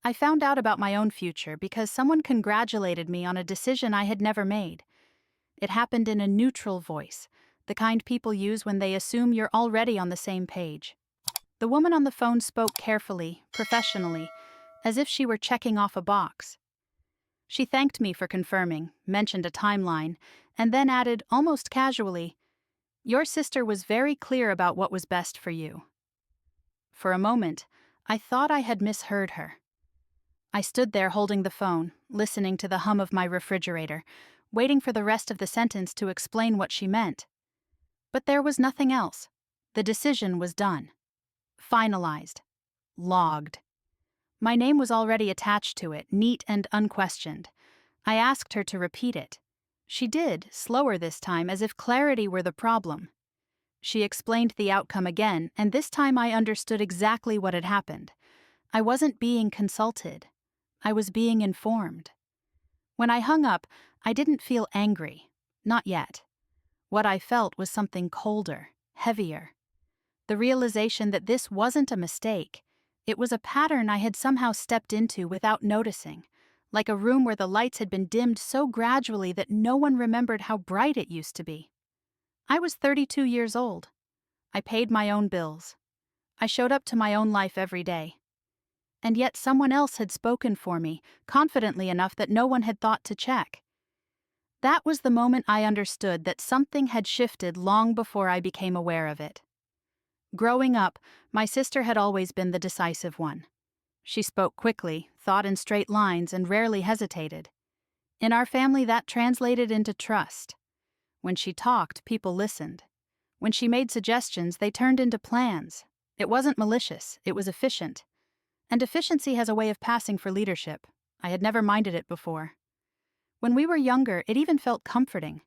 I found out about my own future because someone congratulated me on a decision I had never made. It happened in a neutral voice, the kind people use when they assume you're already on the same page. The woman on the phone spoke carefully, professionally, as if she were checking off a box. She thanked me for confirming, mentioned a timeline, and then added, almost casually, "Your sister was very clear about what was best for you." For a moment, I thought I had misheard her. I stood there holding the phone, listening to the hum of my refrigerator, waiting for the rest of the sentence to explain what she meant. But there was nothing else. The decision was done. Finalized. Logged. My name was already attached to it, neat and unquestioned. I asked her to repeat it. She did, slower this time, as if clarity were the problem. She explained the outcome again, and this time I understood exactly what had happened. I wasn't being consulted. I was being informed. When I hung up, I didn't feel angry. Not yet. What I felt was something colder, heavier. The realization that this wasn't a mistake. It was a pattern I had somehow stepped into without noticing, like a room where the lights had been dimmed so gradually that no one remembered how bright it used to be. I was 32 years old. I paid my own bills. I showed up to my own life every day. And yet someone else had spoken for me, confidently enough that no one had thought to check. That was the moment I understood that something had shifted long before I became aware of it. Growing up, my sister had always been the decisive one. She spoke quickly, thought in straight lines, and rarely hesitated. In our family, that translated into trust. When she talked, people listened. When she made suggestions, they turned into plans. It wasn't malicious, it was efficient. And efficiency has a way of passing for leadership. I had never minded it before. When we were younger, it even felt comforting.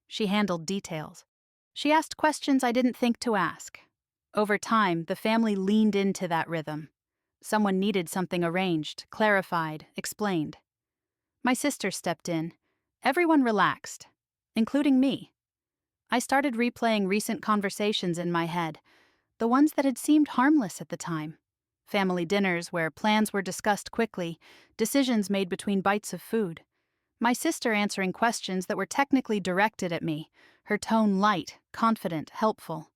She handled details. She asked questions I didn't think to ask. Over time, the family leaned into that rhythm. Someone needed something arranged, clarified, explained. My sister stepped in. Everyone relaxed, including me. I started replaying recent conversations in my head, the ones that had seemed harmless at the time. Family dinners where plans were discussed quickly, decisions made between bites of food. My sister answering questions that were technically directed at me, her tone light, confident, helpful.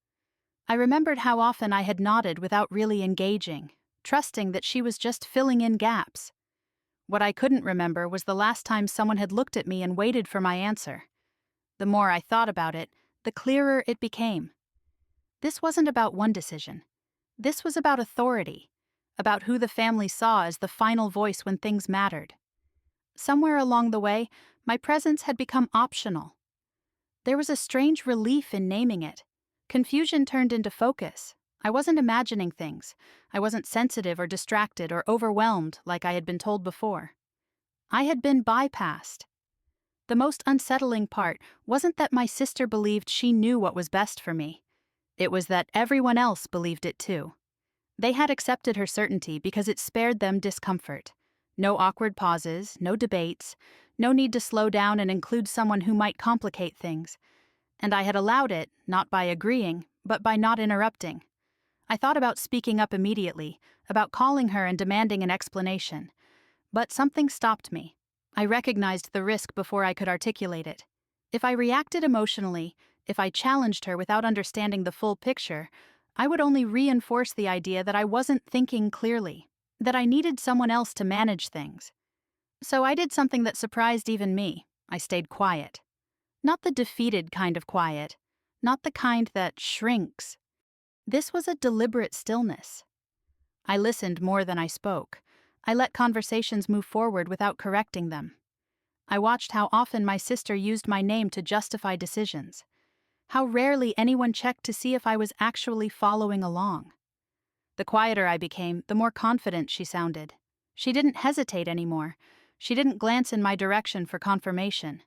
I remembered how often I had nodded without really engaging, trusting that she was just filling in gaps. What I couldn't remember was the last time someone had looked at me and waited for my answer. The more I thought about it, the clearer it became. This wasn't about one decision. This was about authority, about who the family saw as the final voice when things mattered. Somewhere along the way, my presence had become optional. There was a strange relief in naming it. Confusion turned into focus. I wasn't imagining things. I wasn't sensitive or distracted or overwhelmed like I had been told before. I had been bypassed. The most unsettling part wasn't that my sister believed she knew what was best for me. It was that everyone else believed it too. They had accepted her certainty because it spared them discomfort. No awkward pauses, no debates, no need to slow down and include someone who might complicate things. And I had allowed it, not by agreeing, but by not interrupting. I thought about speaking up immediately, about calling her and demanding an explanation. But something stopped me. I recognized the risk before I could articulate it. If I reacted emotionally, if I challenged her without understanding the full picture, I would only reinforce the idea that I wasn't thinking clearly, that I needed someone else to manage things. So I did something that surprised even me. I stayed quiet. Not the defeated kind of quiet, not the kind that shrinks. This was a deliberate stillness. I listened more than I spoke. I let conversations move forward without correcting them. I watched how often my sister used my name to justify decisions, how rarely anyone checked to see if I was actually following along. The quieter I became, the more confident she sounded. She didn't hesitate anymore. She didn't glance in my direction for confirmation.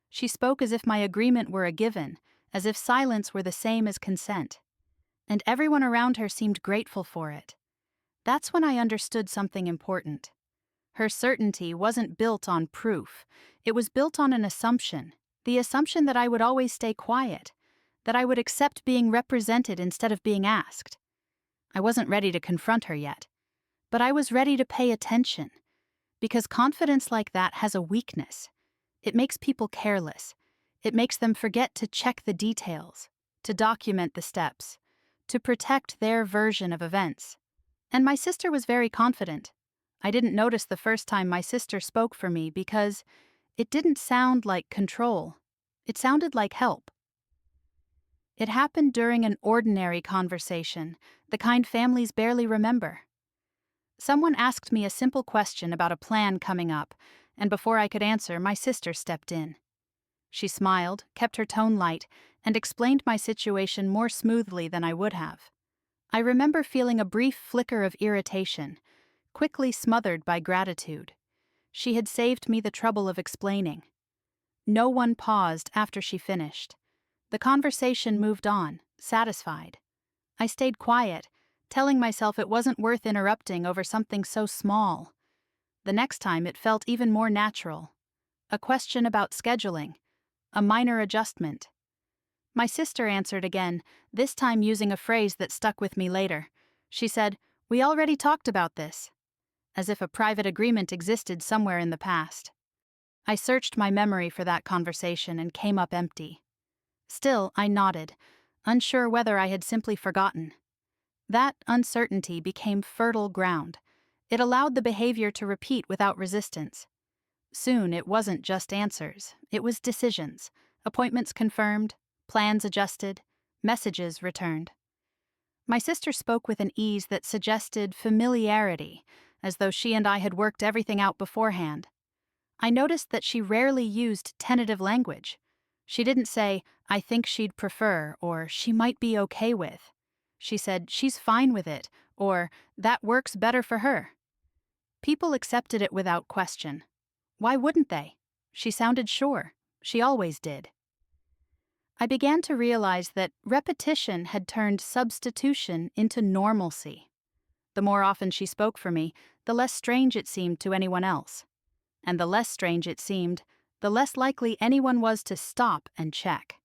She spoke as if my agreement were a given, as if silence were the same as consent. And everyone around her seemed grateful for it. That's when I understood something important. Her certainty wasn't built on proof. It was built on an assumption, the assumption that I would always stay quiet, that I would accept being represented instead of being asked. I wasn't ready to confront her yet, but I was ready to pay attention, Because confidence like that has a weakness. It makes people careless. It makes them forget to check the details, to document the steps, to protect their version of events. And my sister was very confident. I didn't notice the first time my sister spoke for me because it didn't sound like control. It sounded like help. It happened during an ordinary conversation, the kind families barely remember. Someone asked me a simple question about a plan coming up, and before I could answer, my sister stepped in. She smiled, kept her tone light, and explained my situation more smoothly than I would have. I remember feeling a brief flicker of irritation, quickly smothered by gratitude. She had saved me the trouble of explaining. No one paused after she finished. The conversation moved on, satisfied. I stayed quiet, telling myself it wasn't worth interrupting over something so small. The next time it felt even more natural. A question about scheduling. A minor adjustment. My sister answered again, this time using a phrase that stuck with me later. She said, "We already talked about this," as if a private agreement existed somewhere in the past. I searched my memory for that conversation and came up empty. Still, I nodded, unsure whether I had simply forgotten. That uncertainty became fertile ground. It allowed the behavior to repeat without resistance. Soon it wasn't just answers, it was decisions, appointments confirmed, plans adjusted, messages returned. My sister spoke with an ease that suggested familiarity, as though she and I had worked everything out beforehand. I noticed that she rarely used tentative language. She didn't say, "I think she'd prefer," or "she might be okay with." She said, "She's fine with it," or "that works better for her." People accepted it without question. Why wouldn't they? She sounded sure. She always did. I began to realize that repetition had turned substitution into normalcy. The more often she spoke for me, the less strange it seemed to anyone else. And the less strange it seemed, the less likely anyone was to stop and check.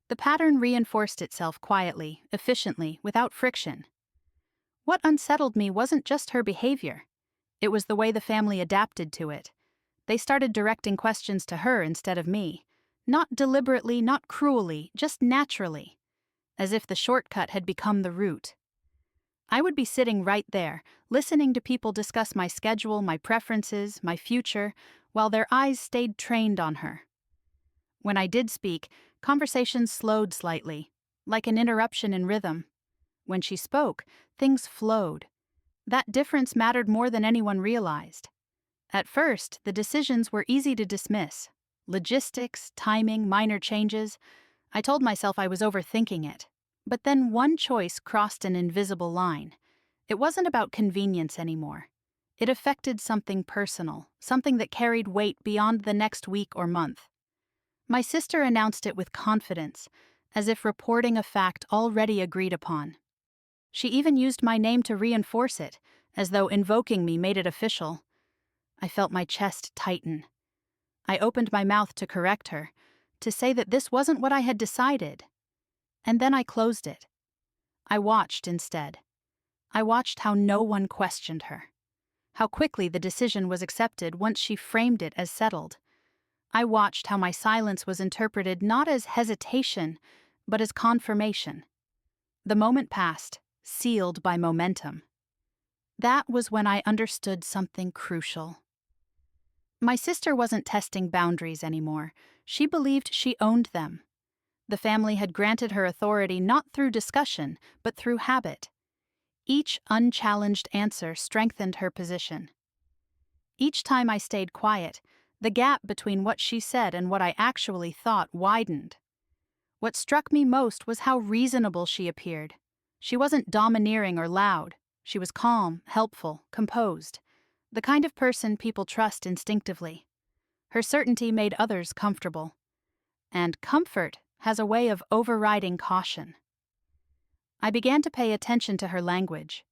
The pattern reinforced itself quietly, efficiently, without friction. What unsettled me wasn't just her behavior. It was the way the family adapted to it. They started directing questions to her instead of me. Not deliberately, not cruelly, just naturally. As if the shortcut had become the route. I would be sitting right there, listening to people discuss my schedule, my preferences, my future, while their eyes stayed trained on her. When I did speak, conversations slowed slightly, like an interruption in rhythm. When she spoke, things flowed. That difference mattered more than anyone realized. At first, the decisions were easy to dismiss. Logistics, timing, minor changes. I told myself I was overthinking it. But then one choice crossed an invisible line. It wasn't about convenience anymore. It affected something personal, something that carried weight beyond the next week or month. My sister announced it with confidence, as if reporting a fact already agreed upon. She even used my name to reinforce it, as though invoking me made it official. I felt my chest tighten. I opened my mouth to correct her, to say that this wasn't what I had decided. And then I closed it. I watched instead. I watched how no one questioned her. How quickly the decision was accepted once she framed it as settled. I watched how my silence was interpreted not as hesitation, but as confirmation. The moment passed, sealed by momentum. That was when I understood something crucial. My sister wasn't testing boundaries anymore. She believed she owned them. The family had granted her authority not through discussion, but through habit. Each unchallenged answer strengthened her position. Each time I stayed quiet, the gap between what she said and what I actually thought widened. What struck me most was how reasonable she appeared. She wasn't domineering or loud. She was calm, helpful, composed. The kind of person people trust instinctively. Her certainty made others comfortable. And comfort has a way of overriding caution. I began to pay attention to her language.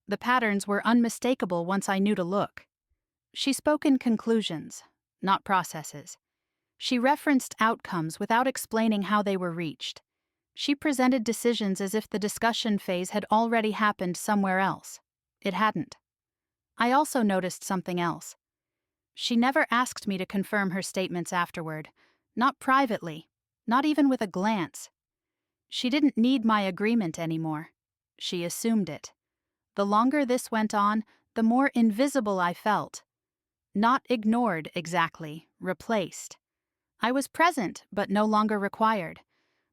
The patterns were unmistakable once I knew to look. She spoke in conclusions, not processes. She referenced outcomes without explaining how they were reached. She presented decisions as if the discussion phase had already happened somewhere else. It hadn't. I also noticed something else. She never asked me to confirm her statements afterward, not privately, not even with a glance. She didn't need my agreement anymore. She assumed it. The longer this went on, the more invisible I felt. Not ignored exactly, replaced. I was present, but no longer required.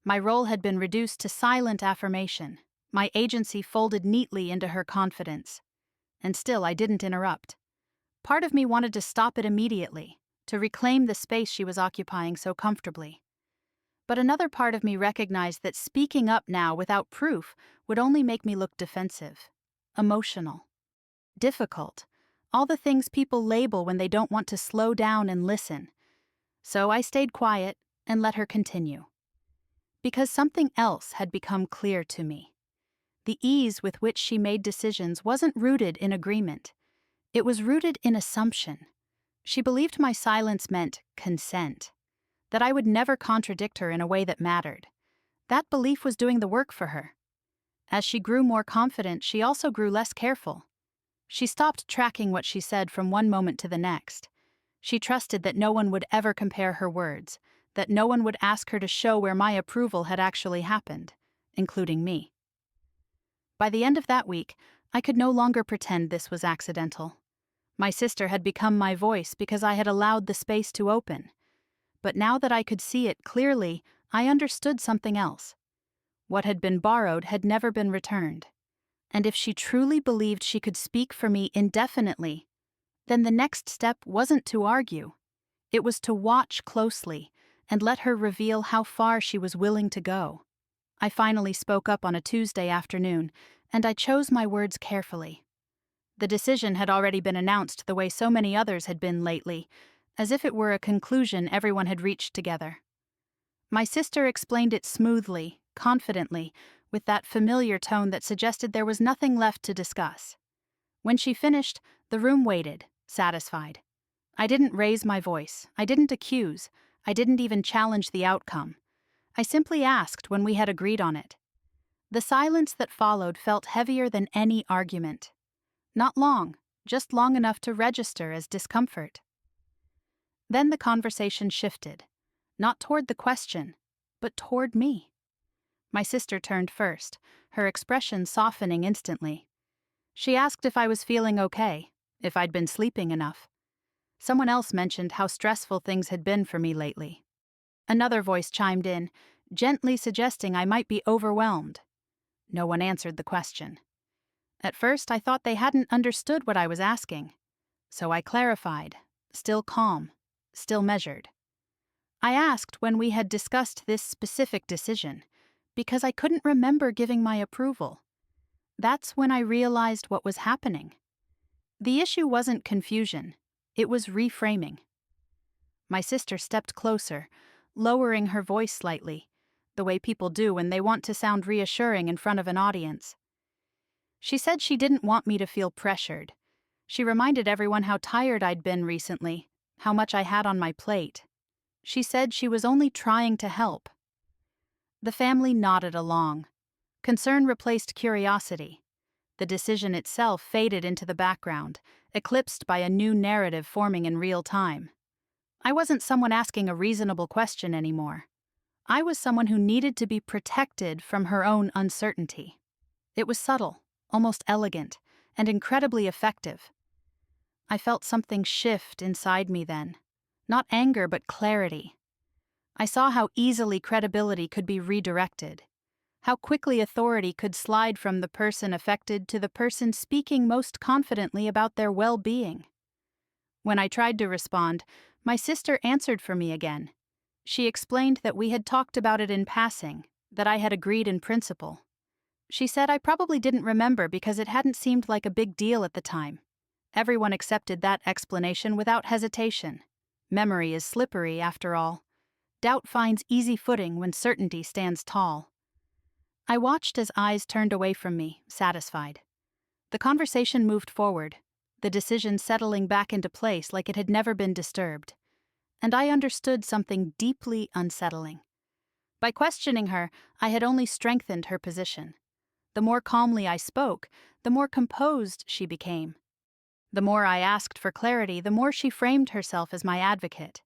My role had been reduced to silent affirmation, my agency folded neatly into her confidence. And still I didn't interrupt. Part of me wanted to stop it immediately, to reclaim the space she was occupying so comfortably. But another part of me recognized that speaking up now without proof would only make me look defensive, emotional, difficult, all the things people label when they don't want to slow down and listen. So I stayed quiet and let her continue. Because something else had become clear to me. The ease with which she made decisions wasn't rooted in agreement. It was rooted in assumption. She believed my silence meant consent, that I would never contradict her in a way that mattered. That belief was doing the work for her. As she grew more confident, she also grew less careful. She stopped tracking what she said from one moment to the next. She trusted that no one would ever compare her words, that no one would ask her to show where my approval had actually happened, including me. By the end of that week, I could no longer pretend this was accidental. My sister had become my voice because I had allowed the space to open. But now that I could see it clearly, I understood something else. What had been borrowed had never been returned. And if she truly believed she could speak for me indefinitely, then the next step wasn't to argue. It was to watch closely and let her reveal how far she was willing to go. I finally spoke up on a Tuesday afternoon, and I chose my words carefully. The decision had already been announced the way so many others had been lately, as if it were a conclusion everyone had reached together. My sister explained it smoothly, confidently, with that familiar tone that suggested there was nothing left to discuss. When she finished, the room waited, satisfied. I didn't raise my voice, I didn't accuse, I didn't even challenge the outcome. I simply asked when we had agreed on it. The silence that followed felt heavier than any argument. Not long, just long enough to register as discomfort. Then the conversation shifted, not toward the question, but toward me. My sister turned first, her expression softening instantly. She asked if I was feeling okay, if I'd been sleeping enough. Someone else mentioned how stressful things had been for me lately. Another voice chimed in, gently suggesting I might be overwhelmed. No one answered the question. At first, I thought they hadn't understood what I was asking. So I clarified, still calm, still measured. I asked when we had discussed this specific decision, because I couldn't remember giving my approval. That's when I realized what was happening. The issue wasn't confusion, it was reframing. My sister stepped closer, lowering her voice slightly, the way people do when they want to sound reassuring in front of an audience. She said she didn't want me to feel pressured. She reminded everyone how tired I'd been recently, how much I had on my plate. She said she was only trying to help. The family nodded along. Concern replaced curiosity. The decision itself faded into the background, eclipsed by a new narrative forming in real time. I wasn't someone asking a reasonable question anymore. I was someone who needed to be protected from her own uncertainty. It was subtle, almost elegant, and incredibly effective. I felt something shift inside me then. Not anger, but clarity. I saw how easily credibility could be redirected. How quickly authority could slide from the person affected to the person speaking most confidently about their well-being. When I tried to respond, my sister answered for me again. She explained that we had talked about it in passing, that I had agreed in principle. She said I probably didn't remember because it hadn't seemed like a big deal at the time. Everyone accepted that explanation without hesitation. Memory is slippery, after all. Doubt finds easy footing when certainty stands tall. I watched as eyes turned away from me, satisfied. The conversation moved forward, the decision settling back into place like it had never been disturbed. And I understood something deeply unsettling. By questioning her, I had only strengthened her position. The more calmly I spoke, the more composed she became. The more I asked for clarity, the more she framed herself as my advocate.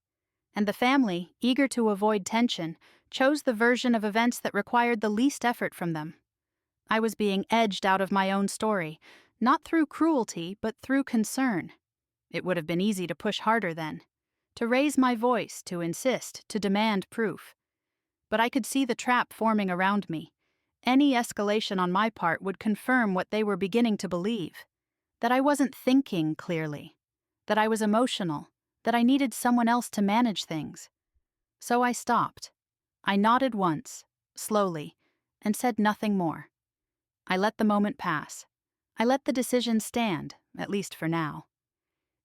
And the family, eager to avoid tension, chose the version of events that required the least effort from them. I was being edged out of my own story, not through cruelty, but through concern. It would have been easy to push harder then, to raise my voice, to insist, to demand proof. But I could see the trap forming around me. Any escalation on my part would confirm what they were beginning to believe: that I wasn't thinking clearly, that I was emotional, that I needed someone else to manage things. So I stopped. I nodded once, slowly, and said nothing more. I let the moment pass. I let the decision stand, at least for now.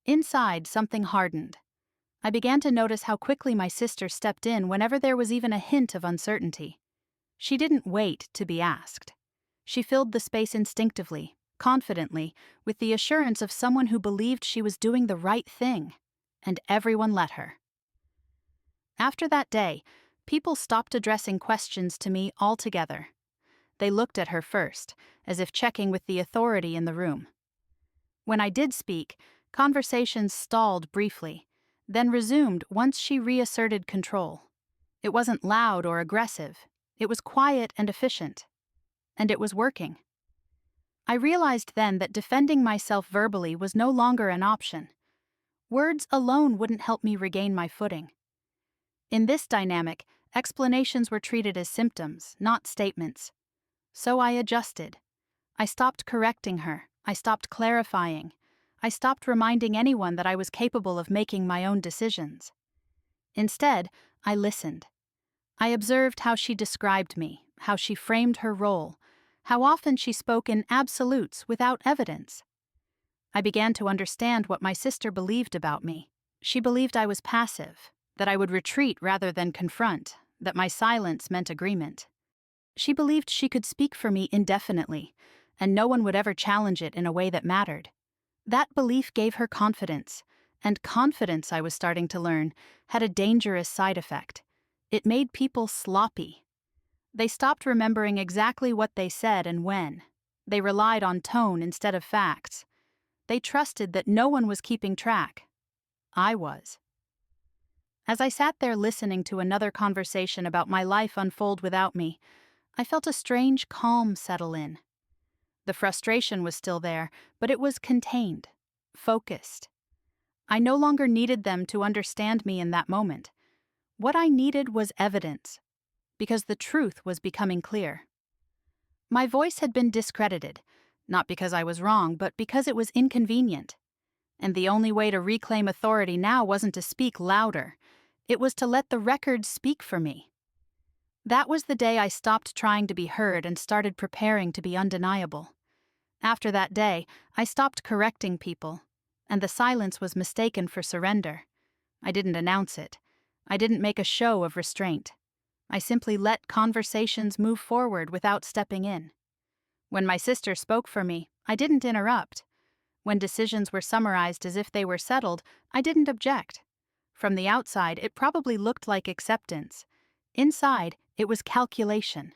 Inside, something hardened. I began to notice how quickly my sister stepped in whenever there was even a hint of uncertainty. She didn't wait to be asked. She filled the space instinctively, confidently, with the assurance of someone who believed she was doing the right thing, and everyone let her. After that day, people stopped addressing questions to me altogether. They looked at her first, as if checking with the authority in the room. When I did speak, conversations stalled briefly, then resumed once she reasserted control. It wasn't loud or aggressive. It was quiet and efficient. And it was working. I realized then that defending myself verbally was no longer an option. Words alone wouldn't help me regain my footing. In this dynamic, explanations were treated as symptoms, not statements. So I adjusted. I stopped correcting her. I stopped clarifying. I stopped reminding anyone that I was capable of making my own decisions. Instead, I listened. I observed how she described me, how she framed her role, how often she spoke in absolutes without evidence. I began to understand what my sister believed about me. She believed I was passive, that I would retreat rather than confront, that my silence meant agreement. She believed she could speak for me indefinitely, and no one would ever challenge it in a way that mattered. That belief gave her confidence, and confidence, I was starting to learn, had a dangerous side effect. It made people sloppy. They stopped remembering exactly what they said and when. They relied on tone instead of facts. They trusted that no one was keeping track. I was. As I sat there listening to another conversation about my life unfold without me, I felt a strange calm settle in. The frustration was still there, but it was contained, focused. I no longer needed them to understand me in that moment. What I needed was evidence, because the truth was becoming clear. My voice had been discredited, not because I was wrong, but because it was inconvenient. And the only way to reclaim authority now wasn't to speak louder. It was to let the record speak for me. That was the day I stopped trying to be heard and started preparing to be undeniable. After that day, I stopped correcting people, and the silence was mistaken for surrender. I didn't announce it. I didn't make a show of restraint. I simply let conversations move forward without stepping in. When my sister spoke for me, I didn't interrupt. When decisions were summarized as if they were settled, I didn't object. From the outside, it probably looked like acceptance. Inside, it was calculation.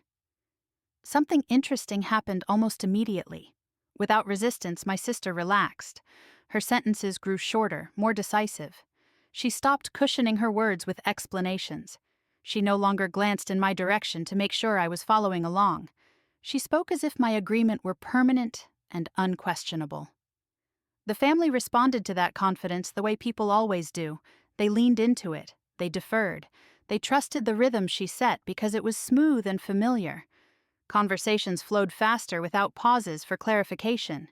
Something interesting happened almost immediately. Without resistance, my sister relaxed. Her sentences grew shorter, more decisive. She stopped cushioning her words with explanations. She no longer glanced in my direction to make sure I was following along. She spoke as if my agreement were permanent and unquestionable. The family responded to that confidence the way people always do. They leaned into it. They deferred. They trusted the rhythm she set because it was smooth and familiar. Conversations flowed faster without pauses for clarification.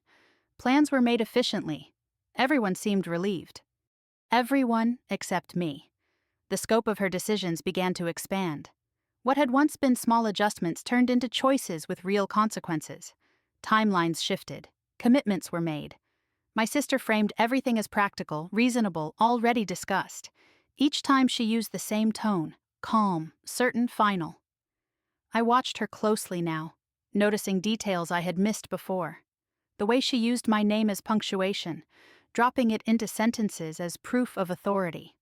Plans were made efficiently. Everyone seemed relieved. Everyone except me. The scope of her decisions began to expand. What had once been small adjustments turned into choices with real consequences. Timelines shifted. Commitments were made. My sister framed everything as practical, reasonable, already discussed. Each time she used the same tone, calm, certain, final. I watched her closely now, noticing details I had missed before. The way she used my name as punctuation, dropping it into sentences as proof of authority.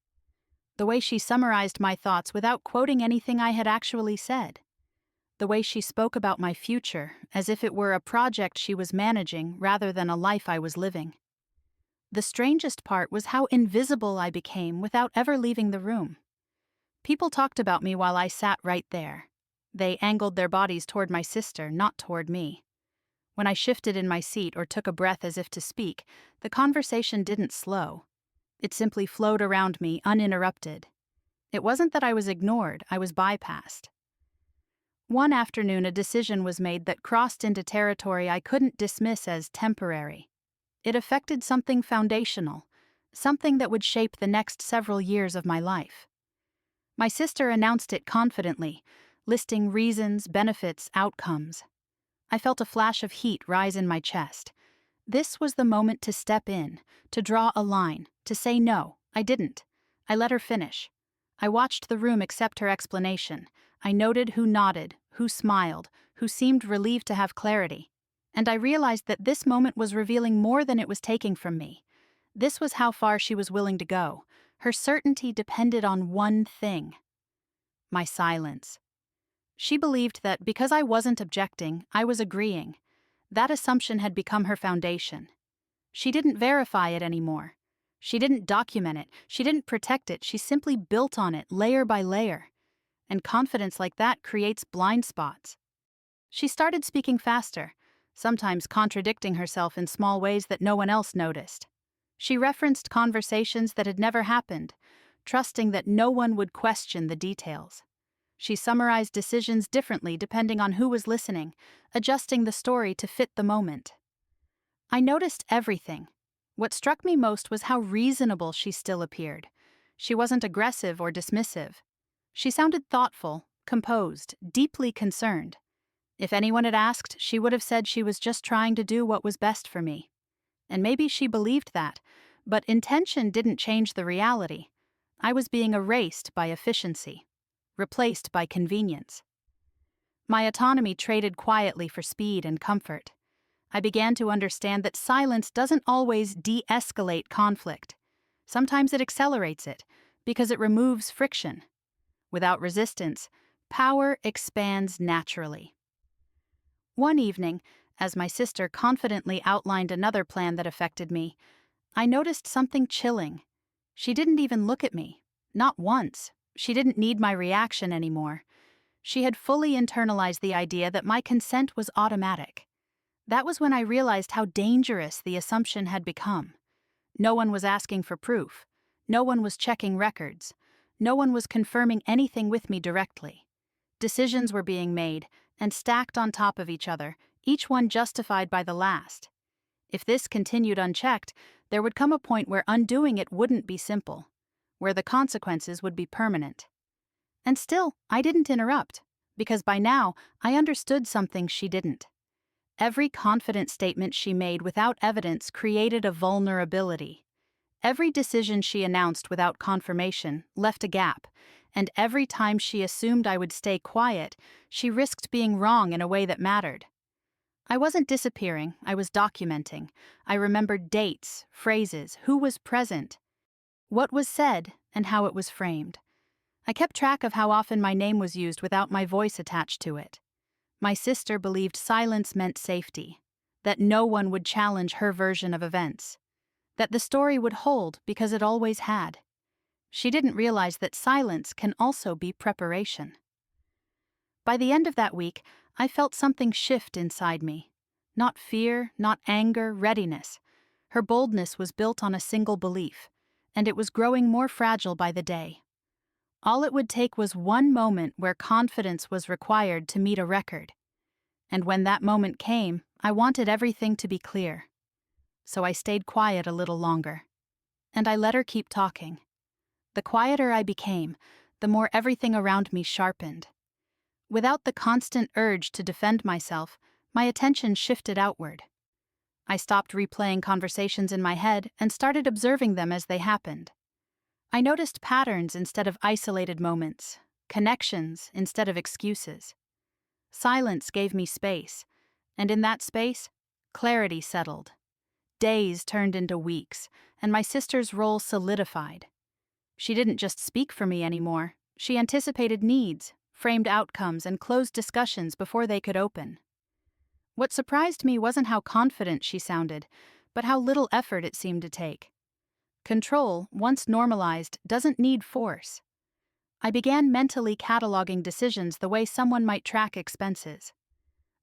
The way she summarized my thoughts without quoting anything I had actually said. The way she spoke about my future as if it were a project she was managing rather than a life I was living. The strangest part was how invisible I became without ever leaving the room. People talked about me while I sat right there. They angled their bodies toward my sister, not toward me. When I shifted in my seat or took a breath as if to speak, the conversation didn't slow. It simply flowed around me, uninterrupted. It wasn't that I was ignored, I was bypassed. One afternoon, a decision was made that crossed into territory I couldn't dismiss as temporary. It affected something foundational, something that would shape the next several years of my life. My sister announced it confidently, listing reasons, benefits, outcomes. I felt a flash of heat rise in my chest. This was the moment to step in, to draw a line, to say no. I didn't. I let her finish. I watched the room accept her explanation. I noted who nodded, who smiled, who seemed relieved to have clarity. And I realized that this moment was revealing more than it was taking from me. This was how far she was willing to go. Her certainty depended on one thing: my silence. She believed that because I wasn't objecting, I was agreeing. That assumption had become her foundation. She didn't verify it anymore. She didn't document it. She didn't protect it. She simply built on it, layer by layer. And confidence like that creates blind spots. She started speaking faster, sometimes contradicting herself in small ways that no one else noticed. She referenced conversations that had never happened, trusting that no one would question the details. She summarized decisions differently depending on who was listening, adjusting the story to fit the moment. I noticed everything. What struck me most was how reasonable she still appeared. She wasn't aggressive or dismissive. She sounded thoughtful, composed, deeply concerned. If anyone had asked, she would have said she was just trying to do what was best for me. And maybe she believed that, but intention didn't change the reality. I was being erased by efficiency, replaced by convenience. My autonomy traded quietly for speed and comfort. I began to understand that silence doesn't always de-escalate conflict. Sometimes it accelerates it, because it removes friction. Without resistance, power expands naturally. One evening, as my sister confidently outlined another plan that affected me, I noticed something chilling. She didn't even look at me. Not once. She didn't need my reaction anymore. She had fully internalized the idea that my consent was automatic. That was when I realized how dangerous the assumption had become. No one was asking for proof. No one was checking records. No one was confirming anything with me directly. Decisions were being made, and stacked on top of each other, each one justified by the last. If this continued unchecked, there would come a point where undoing it wouldn't be simple, where the consequences would be permanent. And still, I didn't interrupt, because by now, I understood something she didn't. Every confident statement she made without evidence created a vulnerability. Every decision she announced without confirmation left a gap, and every time she assumed I would stay quiet, she risked being wrong in a way that mattered. I wasn't disappearing, I was documenting. I remembered dates, phrases, who was present, what was said, and how it was framed. I kept track of how often my name was used without my voice attached to it. My sister believed silence meant safety, that no one would challenge her version of events, that the story would hold because it always had. She didn't realize that silence can also be preparation. By the end of that week, I felt something shift inside me. Not fear, not anger, readiness. Her boldness was built on a single belief, and it was growing more fragile by the day. All it would take was one moment where confidence was required to meet a record. And when that moment came, I wanted everything to be clear. So I stayed quiet a little longer. And I let her keep talking. The quieter I became, the more everything around me sharpened. Without the constant urge to defend myself, my attention shifted outward. I stopped replaying conversations in my head and started observing them as they happened. I noticed patterns instead of isolated moments, connections instead of excuses. Silence gave me space, and in that space, clarity settled. Days turned into weeks, and my sister's role solidified. She didn't just speak for me anymore. She anticipated needs, framed outcomes, and closed discussions before they could open. What surprised me wasn't how confident she sounded, but how little effort it seemed to take. Control, once normalized, doesn't need force. I began mentally cataloging decisions the way someone might track expenses.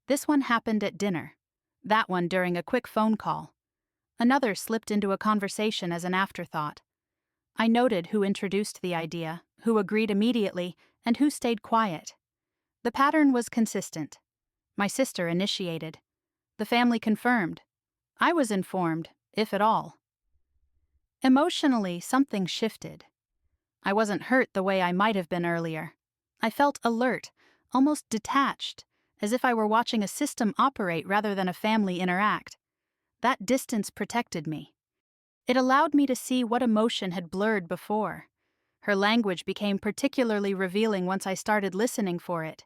This one happened at dinner. That one during a quick phone call. Another slipped into a conversation as an afterthought. I noted who introduced the idea, who agreed immediately, and who stayed quiet. The pattern was consistent. My sister initiated. The family confirmed. I was informed, if at all. Emotionally, something shifted. I wasn't hurt the way I might have been earlier. I felt alert, almost detached, as if I were watching a system operate rather than a family interact. That distance protected me. It allowed me to see what emotion had blurred before. Her language became particularly revealing once I started listening for it.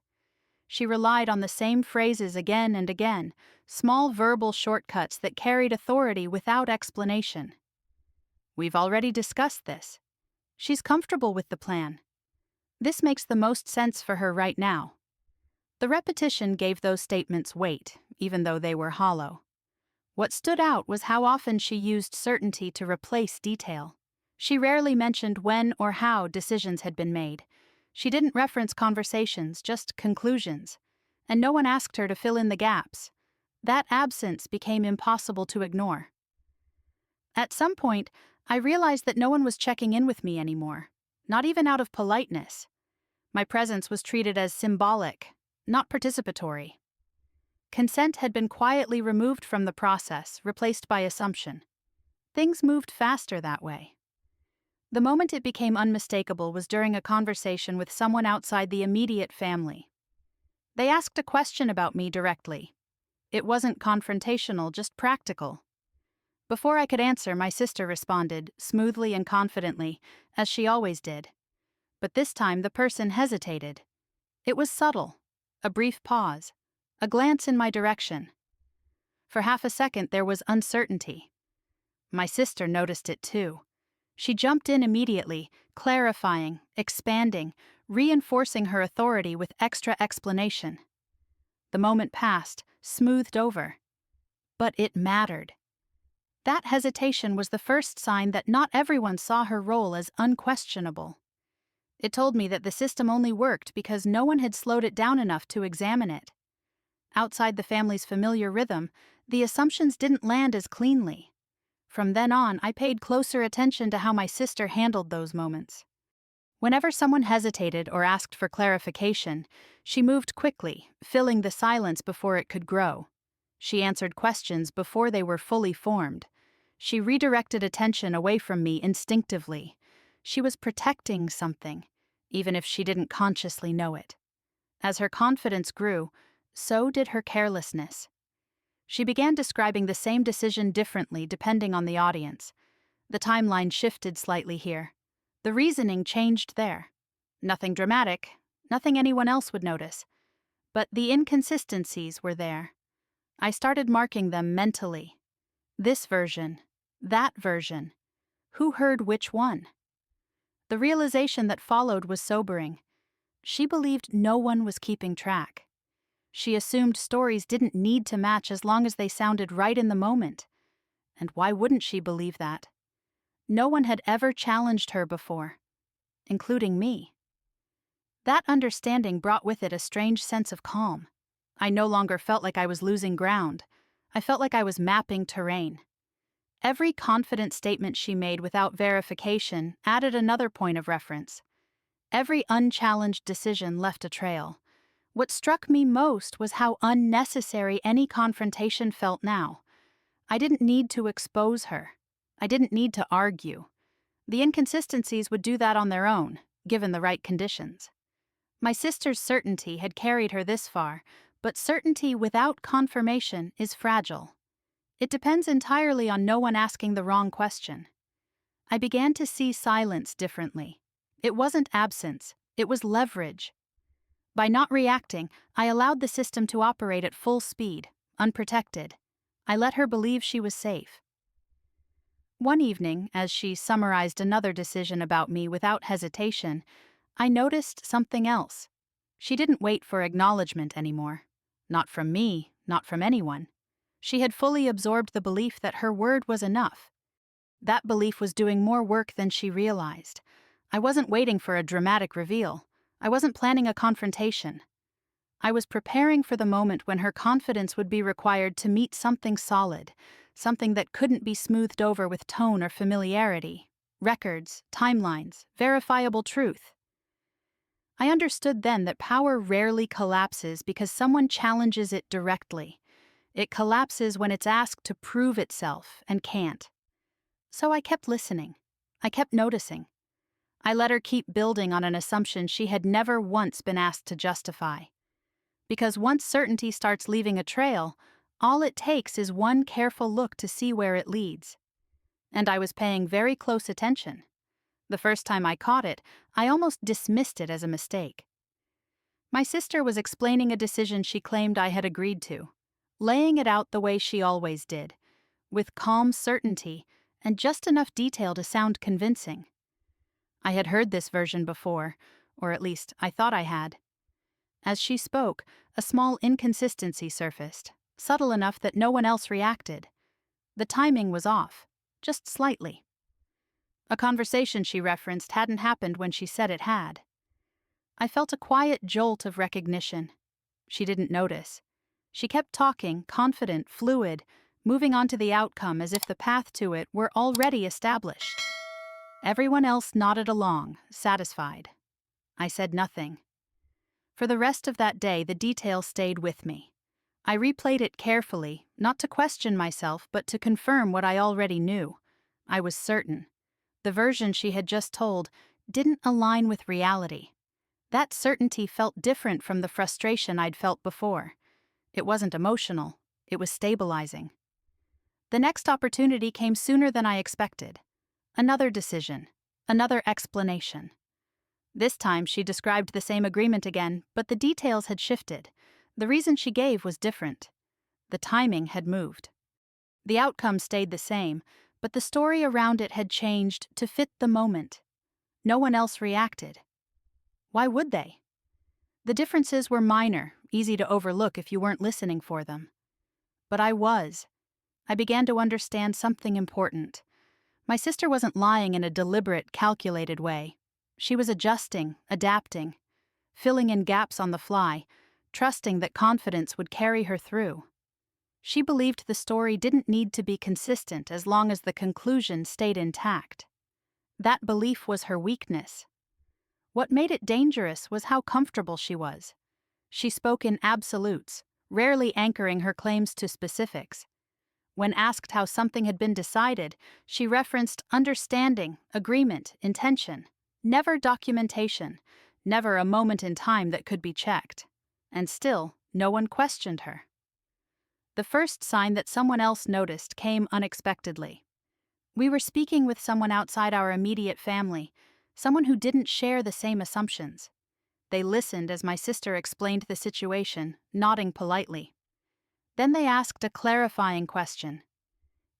She relied on the same phrases again and again, small verbal shortcuts that carried authority without explanation. "We've already discussed this. She's comfortable with the plan. This makes the most sense for her right now." The repetition gave those statements weight, even though they were hollow. What stood out was how often she used certainty to replace detail. She rarely mentioned when or how decisions had been made. She didn't reference conversations, just conclusions. And no one asked her to fill in the gaps. That absence became impossible to ignore. At some point, I realized that no one was checking in with me anymore, not even out of politeness. My presence was treated as symbolic, not participatory. Consent had been quietly removed from the process, replaced by assumption. Things moved faster that way. The moment it became unmistakable was during a conversation with someone outside the immediate family. They asked a question about me directly. It wasn't confrontational, just practical. Before I could answer, my sister responded, smoothly and confidently, as she always did. But this time the person hesitated. It was subtle, a brief pause, a glance in my direction. For half a second there was uncertainty. My sister noticed it too. She jumped in immediately, clarifying, expanding, reinforcing her authority with extra explanation. The moment passed, smoothed over. But it mattered. That hesitation was the first sign that not everyone saw her role as unquestionable. It told me that the system only worked because no one had slowed it down enough to examine it. Outside the family's familiar rhythm, the assumptions didn't land as cleanly. From then on, I paid closer attention to how my sister handled those moments. Whenever someone hesitated or asked for clarification, she moved quickly, filling the silence before it could grow. She answered questions before they were fully formed. She redirected attention away from me instinctively. She was protecting something, even if she didn't consciously know it. As her confidence grew, so did her carelessness. She began describing the same decision differently depending on the audience. The timeline shifted slightly here. The reasoning changed there. Nothing dramatic, nothing anyone else would notice. But the inconsistencies were there. I started marking them mentally. This version, that version. Who heard which one? The realization that followed was sobering. She believed no one was keeping track. She assumed stories didn't need to match as long as they sounded right in the moment. And why wouldn't she believe that? No one had ever challenged her before, including me. That understanding brought with it a strange sense of calm. I no longer felt like I was losing ground. I felt like I was mapping terrain. Every confident statement she made without verification added another point of reference. Every unchallenged decision left a trail. What struck me most was how unnecessary any confrontation felt now. I didn't need to expose her. I didn't need to argue. The inconsistencies would do that on their own, given the right conditions. My sister's certainty had carried her this far, but certainty without confirmation is fragile. It depends entirely on no one asking the wrong question. I began to see silence differently. It wasn't absence, it was leverage. By not reacting, I allowed the system to operate at full speed, unprotected. I let her believe she was safe. One evening, as she summarized another decision about me without hesitation, I noticed something else. She didn't wait for acknowledgement anymore. Not from me, not from anyone. She had fully absorbed the belief that her word was enough. That belief was doing more work than she realized. I wasn't waiting for a dramatic reveal. I wasn't planning a confrontation. I was preparing for the moment when her confidence would be required to meet something solid, something that couldn't be smoothed over with tone or familiarity. Records, timelines, verifiable truth. I understood then that power rarely collapses because someone challenges it directly. It collapses when it's asked to prove itself and can't. So I kept listening. I kept noticing. I let her keep building on an assumption she had never once been asked to justify. Because once certainty starts leaving a trail, all it takes is one careful look to see where it leads. And I was paying very close attention. The first time I caught it, I almost dismissed it as a mistake. My sister was explaining a decision she claimed I had agreed to, laying it out the way she always did, with calm certainty and just enough detail to sound convincing. I had heard this version before, or at least I thought I had. As she spoke, a small inconsistency surfaced, subtle enough that no one else reacted. The timing was off, just slightly. A conversation she referenced hadn't happened when she said it had. I felt a quiet jolt of recognition. She didn't notice. She kept talking, confident, fluid, moving on to the outcome as if the path to it were already established. Everyone else nodded along, satisfied. I said nothing. For the rest of that day, the detail stayed with me. I replayed it carefully, not to question myself, but to confirm what I already knew. I was certain. The version she had just told didn't align with reality. That certainty felt different from the frustration I'd felt before. It wasn't emotional, it was stabilizing. The next opportunity came sooner than I expected. Another decision, another explanation. This time she described the same agreement again, but the details had shifted. The reason she gave was different. The timing had moved. The outcome stayed the same, but the story around it had changed to fit the moment. No one else reacted. Why would they? The differences were minor, easy to overlook if you weren't listening for them. But I was. I began to understand something important. My sister wasn't lying in a deliberate, calculated way. She was adjusting, adapting, filling in gaps on the fly, trusting that confidence would carry her through. She believed the story didn't need to be consistent as long as the conclusion stayed intact. That belief was her weakness. What made it dangerous was how comfortable she was. She spoke in absolutes, rarely anchoring her claims to specifics. When asked how something had been decided, she referenced understanding, agreement, intention. Never documentation, never a moment in time that could be checked. And still, no one questioned her. The first sign that someone else noticed came unexpectedly. We were speaking with someone outside our immediate family, someone who didn't share the same assumptions. They listened as my sister explained the situation, nodding politely. Then they asked a clarifying question.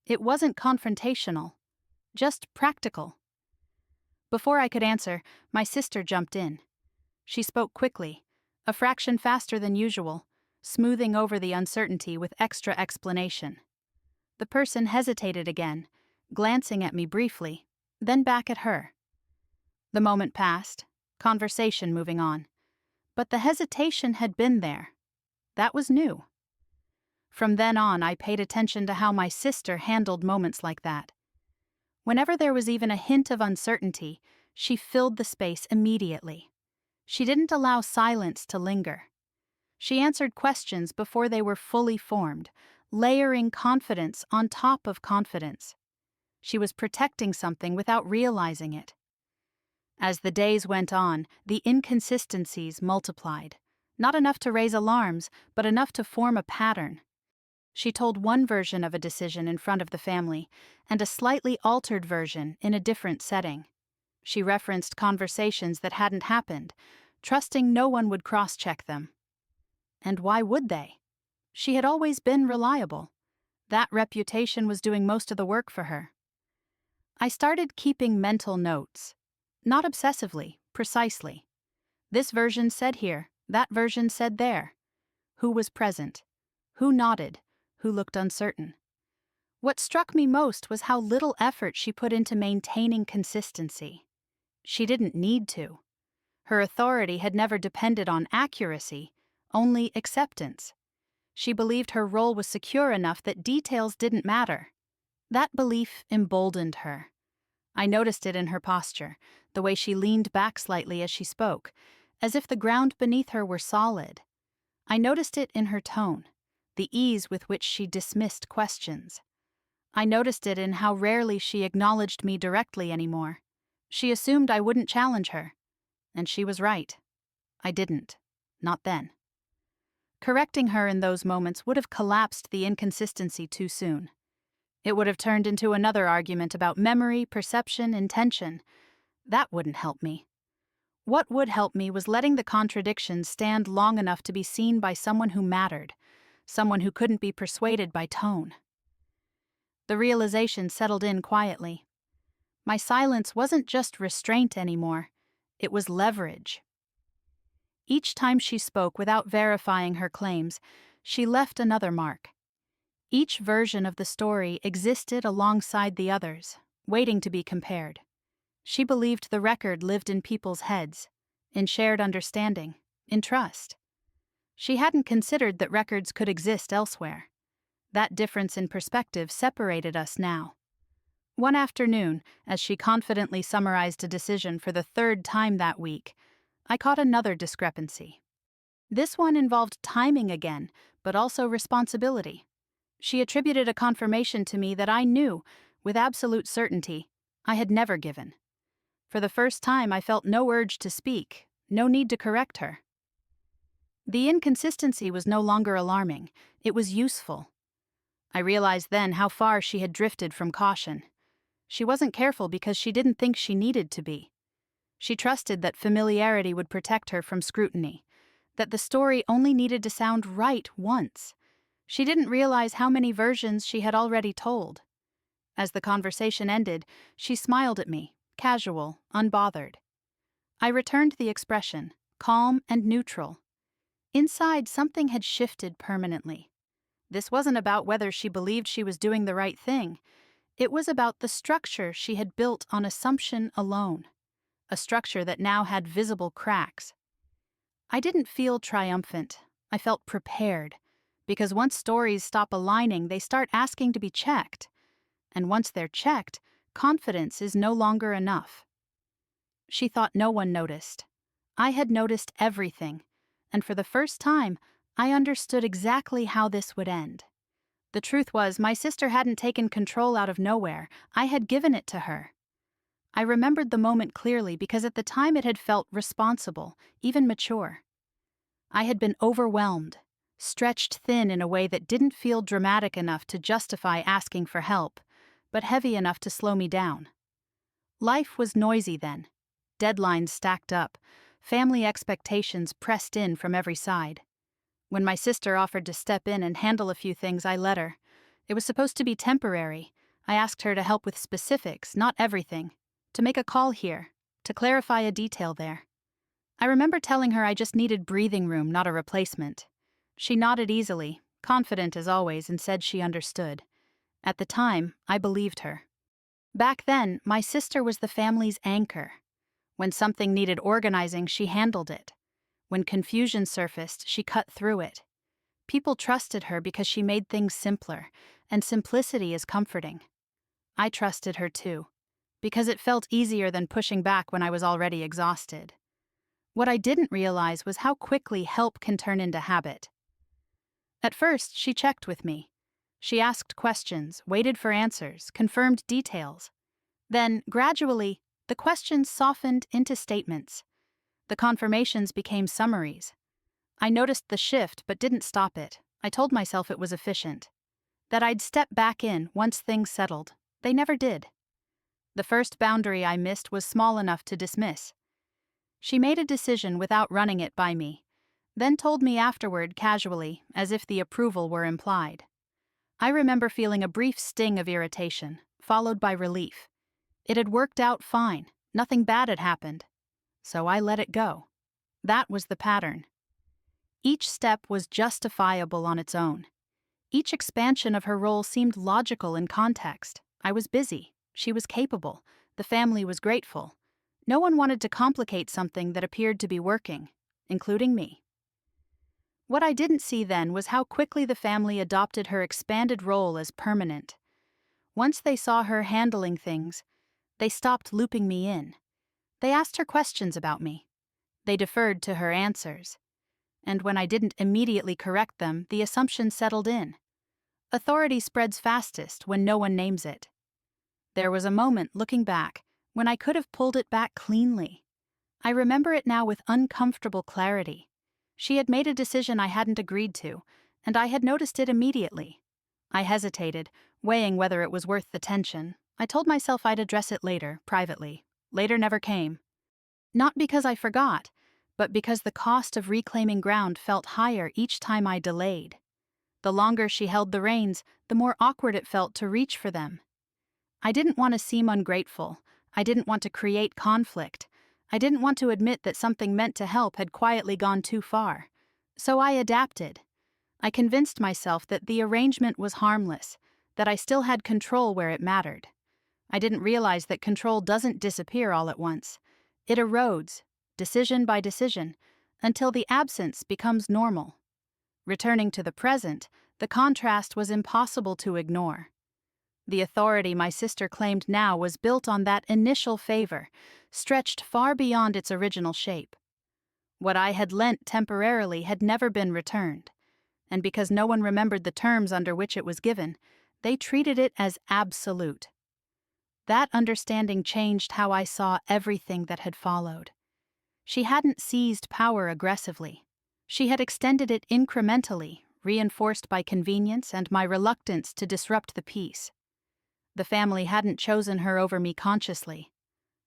It wasn't confrontational, just practical. Before I could answer, my sister jumped in. She spoke quickly, a fraction faster than usual, smoothing over the uncertainty with extra explanation. The person hesitated again, glancing at me briefly, then back at her. The moment passed, conversation moving on. But the hesitation had been there. That was new. From then on, I paid attention to how my sister handled moments like that. Whenever there was even a hint of uncertainty, she filled the space immediately. She didn't allow silence to linger. She answered questions before they were fully formed, layering confidence on top of confidence. She was protecting something without realizing it. As the days went on, the inconsistencies multiplied. Not enough to raise alarms, but enough to form a pattern. She told one version of a decision in front of the family, and a slightly altered version in a different setting. She referenced conversations that hadn't happened, trusting no one would cross-check them. And why would they? She had always been reliable. That reputation was doing most of the work for her. I started keeping mental notes. Not obsessively, precisely. This version said here, that version said there. Who was present? Who nodded? who looked uncertain. What struck me most was how little effort she put into maintaining consistency. She didn't need to. Her authority had never depended on accuracy, only acceptance. She believed her role was secure enough that details didn't matter. That belief emboldened her. I noticed it in her posture, the way she leaned back slightly as she spoke, as if the ground beneath her were solid. I noticed it in her tone, the ease with which she dismissed questions. I noticed it in how rarely she acknowledged me directly anymore. She assumed I wouldn't challenge her. And she was right. I didn't. Not then. Correcting her in those moments would have collapsed the inconsistency too soon. It would have turned into another argument about memory, perception, intention. That wouldn't help me. What would help me was letting the contradiction stand long enough to be seen by someone who mattered, someone who couldn't be persuaded by tone. The realization settled in quietly. My silence wasn't just restraint anymore, it was leverage. Each time she spoke without verifying her claims, she left another mark. Each version of the story existed alongside the others, waiting to be compared. She believed the record lived in people's heads, in shared understanding, in trust. She hadn't considered that records could exist elsewhere. That difference in perspective separated us now. One afternoon, as she confidently summarized a decision for the third time that week, I caught another discrepancy. This one involved timing again, but also responsibility. She attributed a confirmation to me that I knew, with absolute certainty, I had never given. For the first time, I felt no urge to speak, no need to correct her. The inconsistency was no longer alarming, it was useful. I realized then how far she had drifted from caution. She wasn't careful because she didn't think she needed to be. She trusted that familiarity would protect her from scrutiny, that the story only needed to sound right once. She didn't realize how many versions she had already told. As the conversation ended, she smiled at me, casual, unbothered. I returned the expression, calm and neutral. Inside, something had shifted permanently. This wasn't about whether she believed she was doing the right thing. It was about the structure she had built on assumption alone, a structure that now had visible cracks. I didn't feel triumphant. I felt prepared, because once stories stop aligning, they start asking to be checked. And once they're checked, confidence is no longer enough. She thought no one noticed. I had noticed everything, and for the first time, I understood exactly how this would end. The truth was, my sister hadn't taken control out of nowhere. I had given it to her. I remembered the moment clearly because at the time it had felt responsible, even mature. I had been overwhelmed, stretched thin in a way that didn't feel dramatic enough to justify asking for help, but heavy enough to slow me down. Life was noisy then. Deadlines stacked up, family expectations pressed in from every side. When my sister offered to step in and handle a few things, I let her. It was supposed to be temporary. I asked her to help with specifics, not everything. To make a call here, to clarify a detail there. I remember telling her I just needed breathing room, not a replacement. She nodded easily, confident as always, and said she understood. At the time, I believed her. Back then, my sister was the family's anchor. When something needed organizing, she handled it. When confusion surfaced, she cut through it. People trusted her because she made things simpler, and simplicity is comforting. I trusted her too, because it felt easier than pushing back when I was already exhausted. What I didn't realize was how quickly help can turn into habit. At first, she checked with me. She asked questions, waited for answers, confirmed details. Then, gradually, the questions softened into statements. The confirmations became summaries. I noticed the shift but didn't stop it. I told myself it was efficient. That I'd step back in once things settled. They never did. The first boundary I missed was small enough to dismiss. She made a decision without running it by me, then told me afterward casually, as if the approval were implied. I remember feeling a brief sting of irritation, followed by relief. It had worked out fine. Nothing bad had happened. So I let it go. That was the pattern. Each step was justifiable on its own. Each expansion of her role seemed logical in context. I was busy. She was capable. The family was grateful. No one wanted to complicate something that appeared to be working, including me. What I didn't see then was how quickly the family adopted her expanded role as permanent. Once they saw her handling things, they stopped looping me in. They asked her questions about me. They deferred to her answers. And when I didn't immediately correct them, the assumption settled in. Authority spreads fastest when no one names it. There was a moment, looking back, when I could have pulled it back cleanly. I remember it now with uncomfortable clarity. She had made a decision I hadn't agreed to, and I had noticed it immediately. I hesitated, weighing whether it was worth the tension. I told myself I'd address it later, privately. Later never came. Not because I forgot, but because the cost of reclaiming ground felt higher each time I delayed. The longer she held the reins, the more awkward it felt to reach for them. I didn't want to seem ungrateful. I didn't want to create conflict. I didn't want to admit that something meant to help had quietly gone too far. So I adapted. I convinced myself that the arrangement was harmless, that I still had control where it mattered. I didn't realize that control doesn't disappear all at once. It erodes, decision by decision, until the absence becomes normal. Returning to the present, the contrast was impossible to ignore. The authority my sister claimed now was built on that initial favor, stretched far beyond its original shape. What I had lent temporarily had never been returned, and because no one remembered the terms under which it was given, they treated it as absolute. That understanding changed how I saw everything that had followed. She hadn't seized power aggressively. She had extended it incrementally, reinforced by convenience and my reluctance to disrupt the peace. The family hadn't chosen her over me consciously.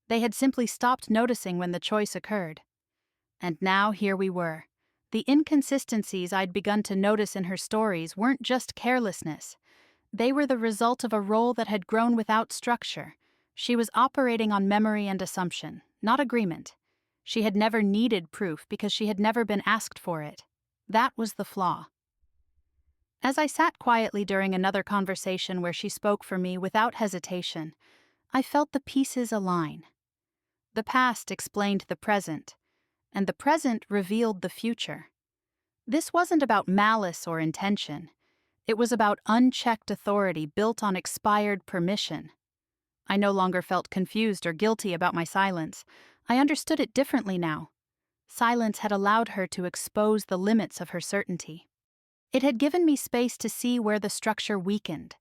They had simply stopped noticing when the choice occurred. And now here we were. The inconsistencies I'd begun to notice in her stories weren't just carelessness. They were the result of a role that had grown without structure. She was operating on memory and assumption, not agreement. She had never needed proof because she had never been asked for it. That was the flaw. As I sat quietly during another conversation where she spoke for me without hesitation, I felt the pieces align. The past explained the present, and the present revealed the future. This wasn't about malice or intention. It was about unchecked authority built on expired permission. I no longer felt confused or guilty about my silence. I understood it differently now. Silence had allowed her to expose the limits of her certainty. It had given me space to see where the structure weakened.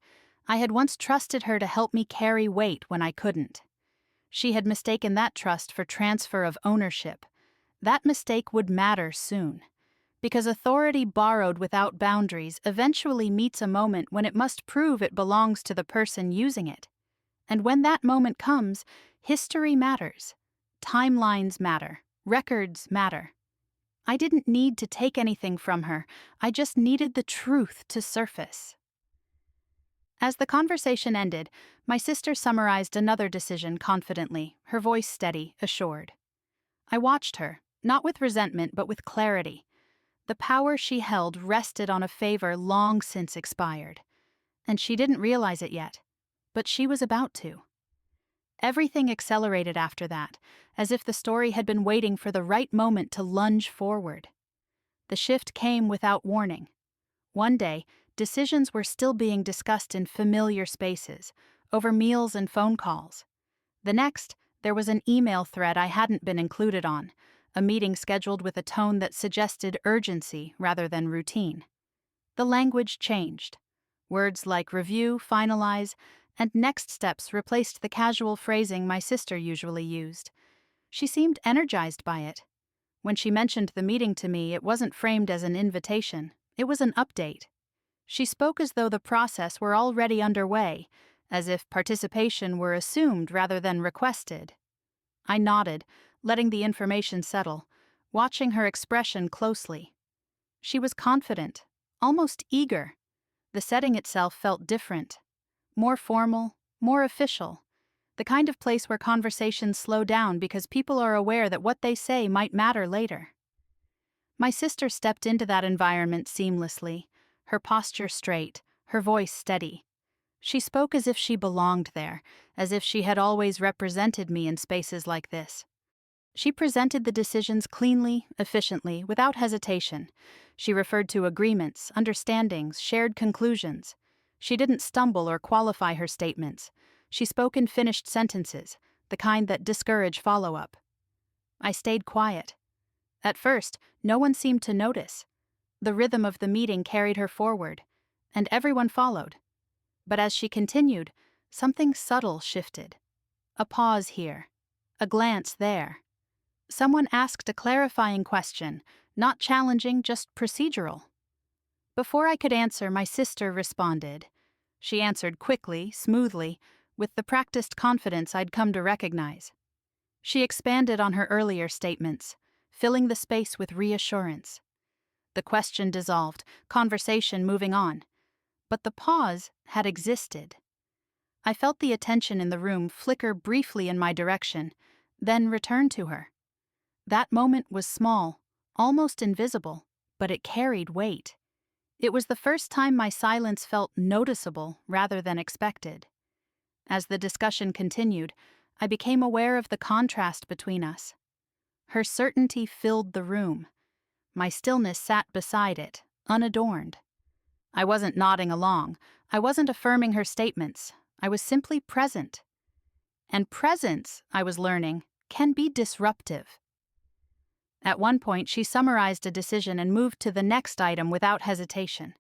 I had once trusted her to help me carry weight when I couldn't. She had mistaken that trust for transfer of ownership. That mistake would matter soon. Because authority borrowed without boundaries eventually meets a moment when it must prove it belongs to the person using it. And when that moment comes, history matters. Timelines matter. Records matter. I didn't need to take anything from her. I just needed the truth to surface. As the conversation ended, my sister summarized another decision confidently, her voice steady, assured. I watched her, not with resentment but with clarity. The power she held rested on a favor long since expired. And she didn't realize it yet, but she was about to. Everything accelerated after that, as if the story had been waiting for the right moment to lunge forward. The shift came without warning. One day, decisions were still being discussed in familiar spaces, over meals and phone calls. The next, there was an email thread I hadn't been included on, a meeting scheduled with a tone that suggested urgency rather than routine. The language changed. Words like review, finalize, and next steps replaced the casual phrasing my sister usually used. She seemed energized by it. When she mentioned the meeting to me, it wasn't framed as an invitation. It was an update. She spoke as though the process were already underway, as if participation were assumed rather than requested. I nodded, letting the information settle, watching her expression closely. She was confident, almost eager. The setting itself felt different. More formal, more official. The kind of place where conversations slow down because people are aware that what they say might matter later. My sister stepped into that environment seamlessly, her posture straight, her voice steady. She spoke as if she belonged there, as if she had always represented me in spaces like this. She presented the decisions cleanly, efficiently, without hesitation. She referred to agreements, understandings, shared conclusions. She didn't stumble or qualify her statements. She spoke in finished sentences, the kind that discourage follow-up. I stayed quiet. At first, no one seemed to notice. The rhythm of the meeting carried her forward, and everyone followed. But as she continued, something subtle shifted. A pause here, a glance there. Someone asked a clarifying question, not challenging, just procedural. Before I could answer, my sister responded. She answered quickly, smoothly, with the practiced confidence I'd come to recognize. She expanded on her earlier statements, filling the space with reassurance. The question dissolved, conversation moving on. But the pause had existed. I felt the attention in the room flicker briefly in my direction, then return to her. That moment was small, almost invisible, but it carried weight. It was the first time my silence felt noticeable rather than expected. As the discussion continued, I became aware of the contrast between us. Her certainty filled the room. My stillness sat beside it, unadorned. I wasn't nodding along. I wasn't affirming her statements. I was simply present. And presence, I was learning, can be disruptive. At one point, she summarized a decision and moved to the next item without hesitation.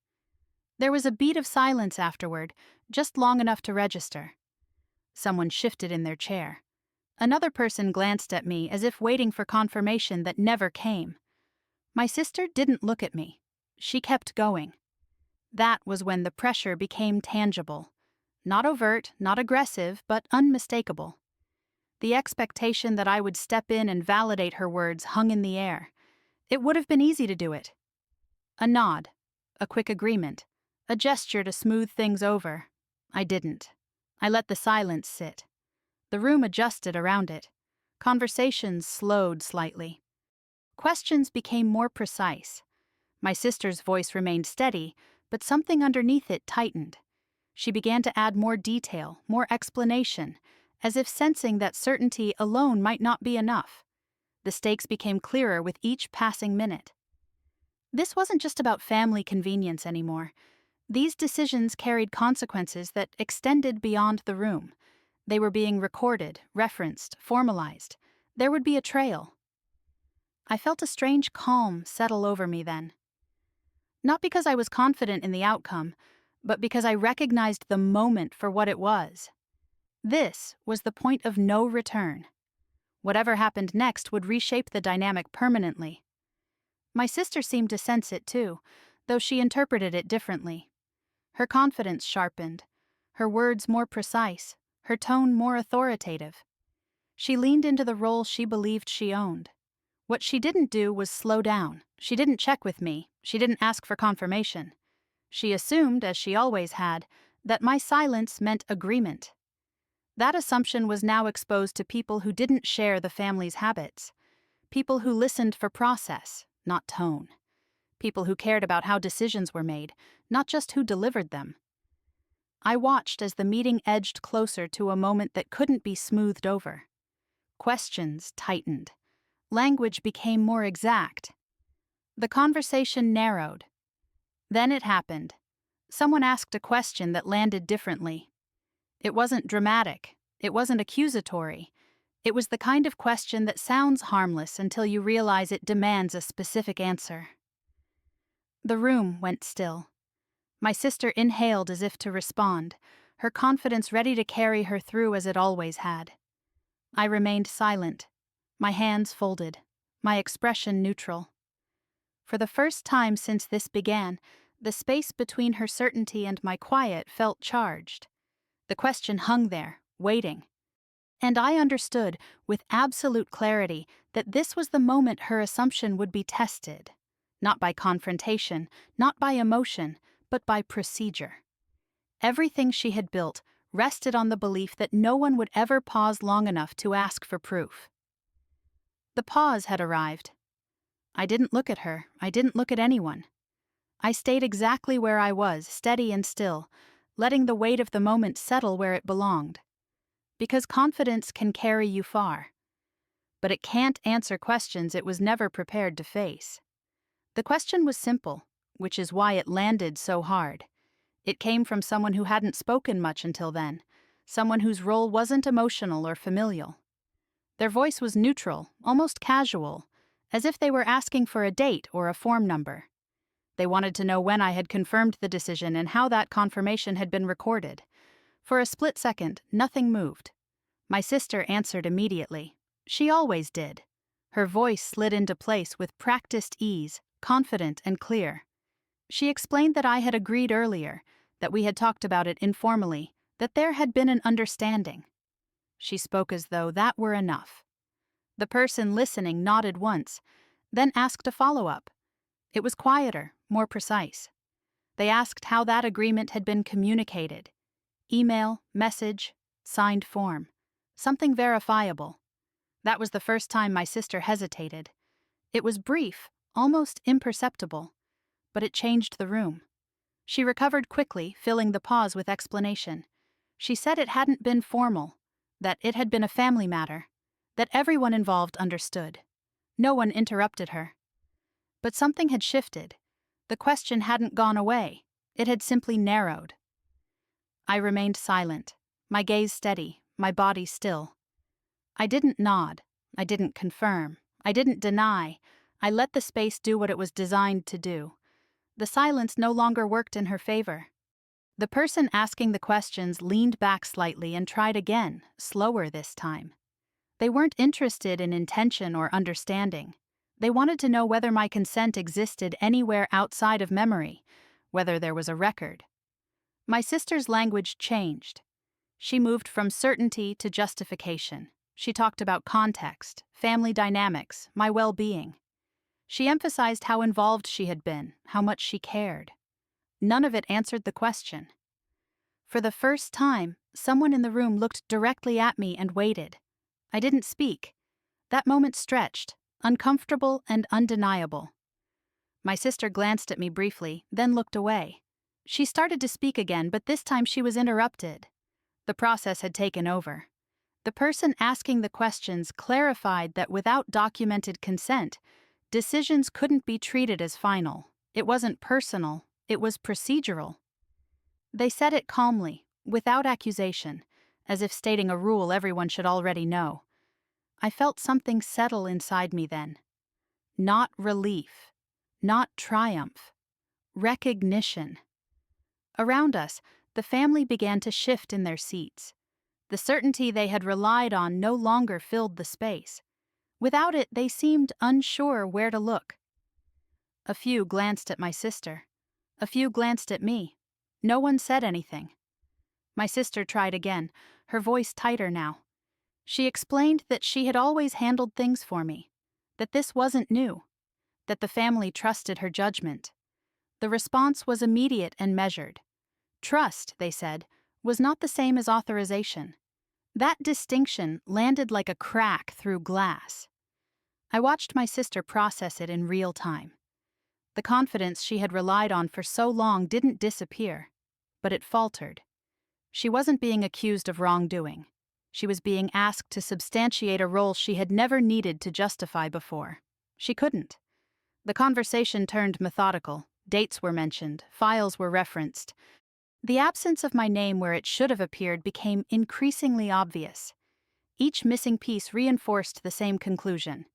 There was a beat of silence afterward, just long enough to register. Someone shifted in their chair. Another person glanced at me as if waiting for confirmation that never came. My sister didn't look at me. She kept going. That was when the pressure became tangible. Not overt, not aggressive, but unmistakable. The expectation that I would step in and validate her words hung in the air. It would have been easy to do it. A nod, a quick agreement, a gesture to smooth things over. I didn't. I let the silence sit. The room adjusted around it. Conversations slowed slightly. Questions became more precise. My sister's voice remained steady, but something underneath it tightened. She began to add more detail, more explanation, as if sensing that certainty alone might not be enough. The stakes became clearer with each passing minute. This wasn't just about family convenience anymore. These decisions carried consequences that extended beyond the room. They were being recorded, referenced, formalized. There would be a trail. I felt a strange calm settle over me then. Not because I was confident in the outcome, but because I recognized the moment for what it was. This was the point of no return. Whatever happened next would reshape the dynamic permanently. My sister seemed to sense it too, though she interpreted it differently. Her confidence sharpened, her words more precise, her tone more authoritative. She leaned into the role she believed she owned. What she didn't do was slow down. She didn't check with me. She didn't ask for confirmation. She assumed, as she always had, that my silence meant agreement. That assumption was now exposed to people who didn't share the family's habits. People who listened for process, not tone. People who cared about how decisions were made, not just who delivered them. I watched as the meeting edged closer to a moment that couldn't be smoothed over. Questions tightened. Language became more exact. The conversation narrowed. Then it happened. Someone asked a question that landed differently. It wasn't dramatic. It wasn't accusatory. It was the kind of question that sounds harmless until you realize it demands a specific answer. The room went still. My sister inhaled as if to respond, her confidence ready to carry her through as it always had. I remained silent, my hands folded, my expression neutral. For the first time since this began, the space between her certainty and my quiet felt charged. The question hung there, waiting. And I understood, with absolute clarity, that this was the moment her assumption would be tested. Not by confrontation, not by emotion, but by procedure. Everything she had built rested on the belief that no one would ever pause long enough to ask for proof. The pause had arrived. I didn't look at her. I didn't look at anyone. I stayed exactly where I was, steady and still, letting the weight of the moment settle where it belonged. Because confidence can carry you far. But it can't answer questions it was never prepared to face. The question was simple, which is why it landed so hard. It came from someone who hadn't spoken much until then, someone whose role wasn't emotional or familial. Their voice was neutral, almost casual, as if they were asking for a date or a form number. They wanted to know when I had confirmed the decision and how that confirmation had been recorded. For a split second, nothing moved. My sister answered immediately. She always did. Her voice slid into place with practiced ease, confident and clear. She explained that I had agreed earlier, that we had talked about it informally, that there had been an understanding. She spoke as though that were enough. The person listening nodded once, then asked a follow-up. It was quieter, more precise. They asked how that agreement had been communicated. Email, message, signed form. Something verifiable. That was the first time my sister hesitated. It was brief, almost imperceptible, but it changed the room. She recovered quickly, filling the pause with explanation. She said it hadn't been formal, that it had been a family matter, that everyone involved understood. No one interrupted her. But something had shifted. The question hadn't gone away. It had simply narrowed. I remained silent, my gaze steady, my body still. I didn't nod. I didn't confirm. I didn't deny. I let the space do what it was designed to do. The silence no longer worked in her favor. The person asking the questions leaned back slightly and tried again, slower this time. They weren't interested in intention or understanding. They wanted to know whether my consent existed anywhere outside of memory, whether there was a record. My sister's language changed. She moved from certainty to justification. She talked about context, family dynamics, my well-being. She emphasized how involved she had been, how much she cared. None of it answered the question. For the first time, someone in the room looked directly at me and waited. I didn't speak. That moment stretched, uncomfortable and undeniable. My sister glanced at me briefly, then looked away. She started to speak again, but this time she was interrupted. The process had taken over. The person asking the questions clarified that without documented consent, decisions couldn't be treated as final. It wasn't personal, it was procedural. They said it calmly, without accusation, as if stating a rule everyone should already know. I felt something settle inside me then. Not relief, not triumph, recognition. Around us, the family began to shift in their seats. The certainty they had relied on no longer filled the space. Without it, they seemed unsure where to look. A few glanced at my sister. A few glanced at me. No one said anything. My sister tried again, her voice tighter now. She explained that she had always handled things for me, that this wasn't new, that the family trusted her judgment. The response was immediate and measured. Trust, they said, was not the same as authorization. That distinction landed like a crack through glass. I watched my sister process it in real time. The confidence she had relied on for so long didn't disappear, but it faltered. She wasn't being accused of wrongdoing. She was being asked to substantiate a role she had never needed to justify before. She couldn't. The conversation turned methodical. Dates were mentioned, files were referenced. The absence of my name where it should have appeared became increasingly obvious. Each missing piece reinforced the same conclusion.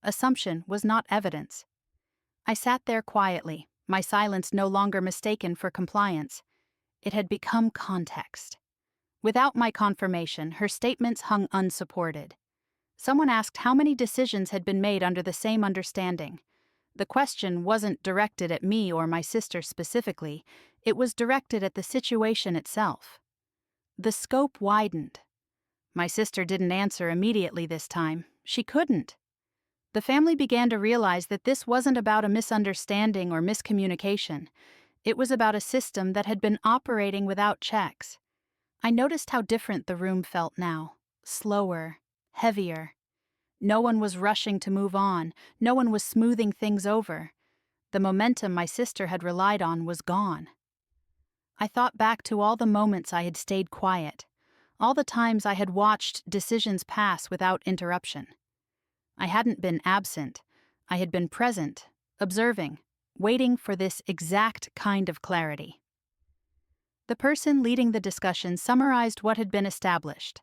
Assumption was not evidence. I sat there quietly, my silence no longer mistaken for compliance. It had become context. Without my confirmation, her statements hung unsupported. Someone asked how many decisions had been made under the same understanding. The question wasn't directed at me or my sister specifically, it was directed at the situation itself. The scope widened. My sister didn't answer immediately this time. She couldn't. The family began to realize that this wasn't about a misunderstanding or miscommunication. It was about a system that had been operating without checks. I noticed how different the room felt now. Slower, heavier. No one was rushing to move on. No one was smoothing things over. The momentum my sister had relied on was gone. I thought back to all the moments I had stayed quiet, all the times I had watched decisions pass without interruption. I hadn't been absent, I had been present, observing, waiting for this exact kind of clarity. The person leading the discussion summarized what had been established.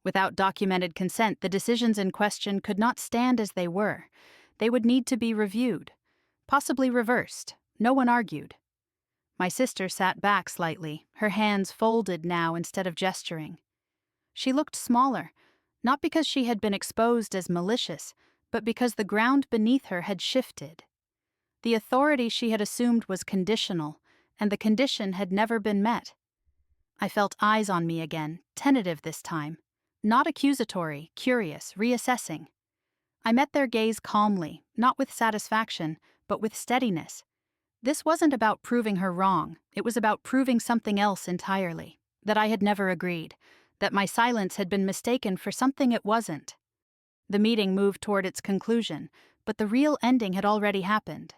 Without documented consent, the decisions in question could not stand as they were. They would need to be reviewed, possibly reversed. No one argued. My sister sat back slightly, her hands folded now instead of gesturing. She looked smaller, not because she had been exposed as malicious, but because the ground beneath her had shifted. The authority she had assumed was conditional, and the condition had never been met. I felt eyes on me again, tentative this time, not accusatory, curious, reassessing. I met their gaze calmly, not with satisfaction, but with steadiness. This wasn't about proving her wrong, it was about proving something else entirely, that I had never agreed, that my silence had been mistaken for something it wasn't. The meeting moved toward its conclusion, but the real ending had already happened.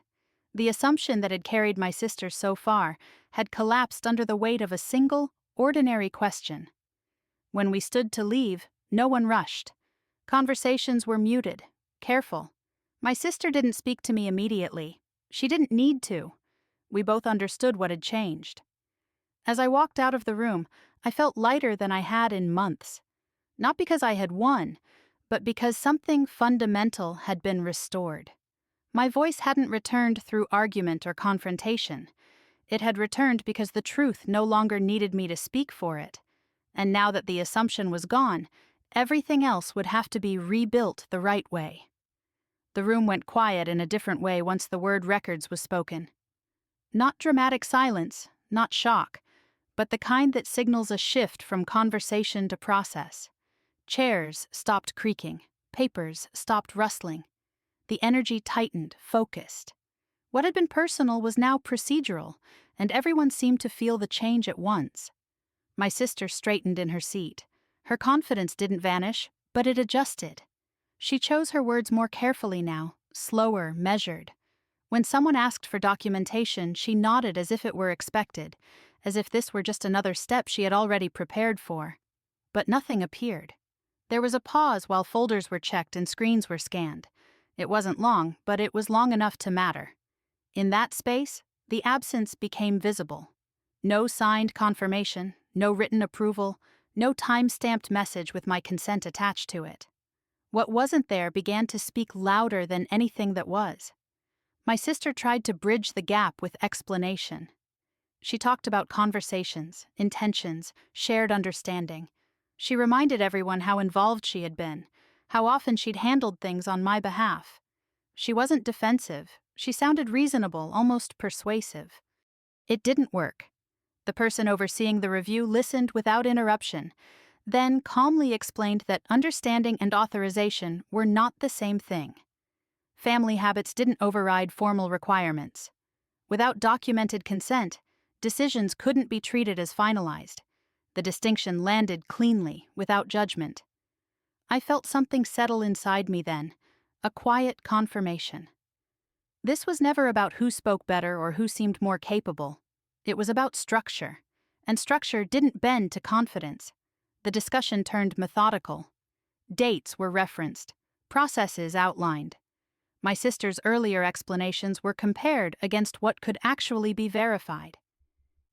The assumption that had carried my sister so far had collapsed under the weight of a single, ordinary question. When we stood to leave, no one rushed. Conversations were muted, careful. My sister didn't speak to me immediately. She didn't need to. We both understood what had changed. As I walked out of the room, I felt lighter than I had in months. Not because I had won, but because something fundamental had been restored. My voice hadn't returned through argument or confrontation. It had returned because the truth no longer needed me to speak for it. And now that the assumption was gone, everything else would have to be rebuilt the right way. The room went quiet in a different way once the word records was spoken. Not dramatic silence, not shock, but the kind that signals a shift from conversation to process. Chairs stopped creaking, papers stopped rustling. The energy tightened, focused. What had been personal was now procedural, and everyone seemed to feel the change at once. My sister straightened in her seat. Her confidence didn't vanish, but it adjusted. She chose her words more carefully now, slower, measured. When someone asked for documentation, she nodded as if it were expected, as if this were just another step she had already prepared for. But nothing appeared. There was a pause while folders were checked and screens were scanned. It wasn't long, but it was long enough to matter. In that space, the absence became visible. No signed confirmation, no written approval, no time-stamped message with my consent attached to it. What wasn't there began to speak louder than anything that was. My sister tried to bridge the gap with explanation. She talked about conversations, intentions, shared understanding. She reminded everyone how involved she had been, how often she'd handled things on my behalf. She wasn't defensive. She sounded reasonable, almost persuasive. It didn't work. The person overseeing the review listened without interruption, then calmly explained that understanding and authorization were not the same thing. Family habits didn't override formal requirements. Without documented consent, decisions couldn't be treated as finalized. The distinction landed cleanly, without judgment. I felt something settle inside me then, a quiet confirmation. This was never about who spoke better or who seemed more capable. It was about structure, and structure didn't bend to confidence. The discussion turned methodical. Dates were referenced, processes outlined. My sister's earlier explanations were compared against what could actually be verified.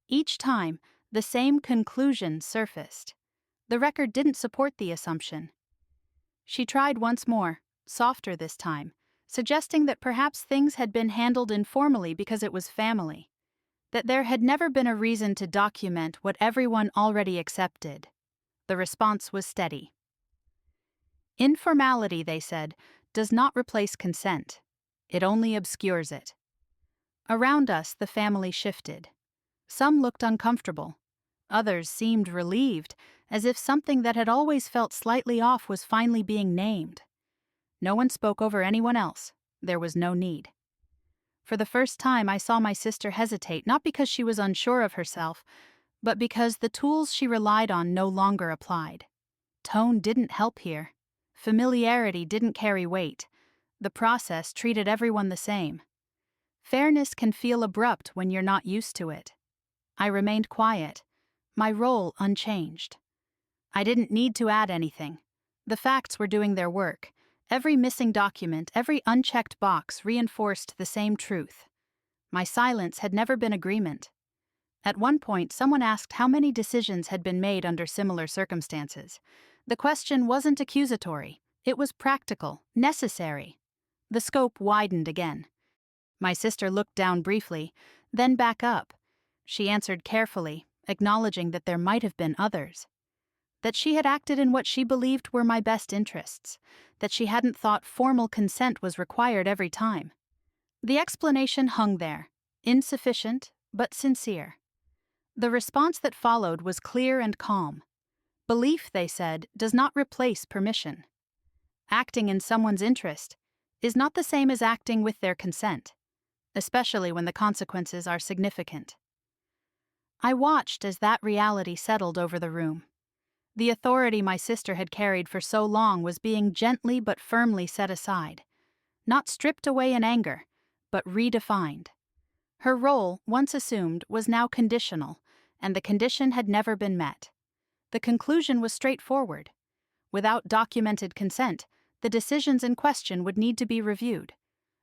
Each time, the same conclusion surfaced. The record didn't support the assumption. She tried once more, softer this time, suggesting that perhaps things had been handled informally because it was family, that there had never been a reason to document what everyone already accepted. The response was steady. Informality, they said, does not replace consent. It only obscures it. Around us, the family shifted. Some looked uncomfortable. Others seemed relieved, as if something that had always felt slightly off was finally being named. No one spoke over anyone else. There was no need. For the first time, I saw my sister hesitate, not because she was unsure of herself, but because the tools she relied on no longer applied. Tone didn't help here. Familiarity didn't carry weight. The process treated everyone the same. Fairness can feel abrupt when you're not used to it. I remained quiet, my role unchanged. I didn't need to add anything. The facts were doing their work. Every missing document, every unchecked box reinforced the same truth. My silence had never been agreement. At one point, someone asked how many decisions had been made under similar circumstances. The question wasn't accusatory. It was practical, necessary. The scope widened again. My sister looked down briefly, then back up. She answered carefully, acknowledging that there might have been others. That she had acted in what she believed were my best interests. That she hadn't thought formal consent was required every time. The explanation hung there, insufficient, but sincere. The response that followed was clear and calm. Belief, they said, does not replace permission. Acting in someone's interest is not the same as acting with their consent, especially when the consequences are significant. I watched as that reality settled over the room. The authority my sister had carried for so long was being gently but firmly set aside, not stripped away in anger, but redefined. Her role, once assumed, was now conditional, and the condition had never been met. The conclusion was straightforward. Without documented consent, the decisions in question would need to be reviewed.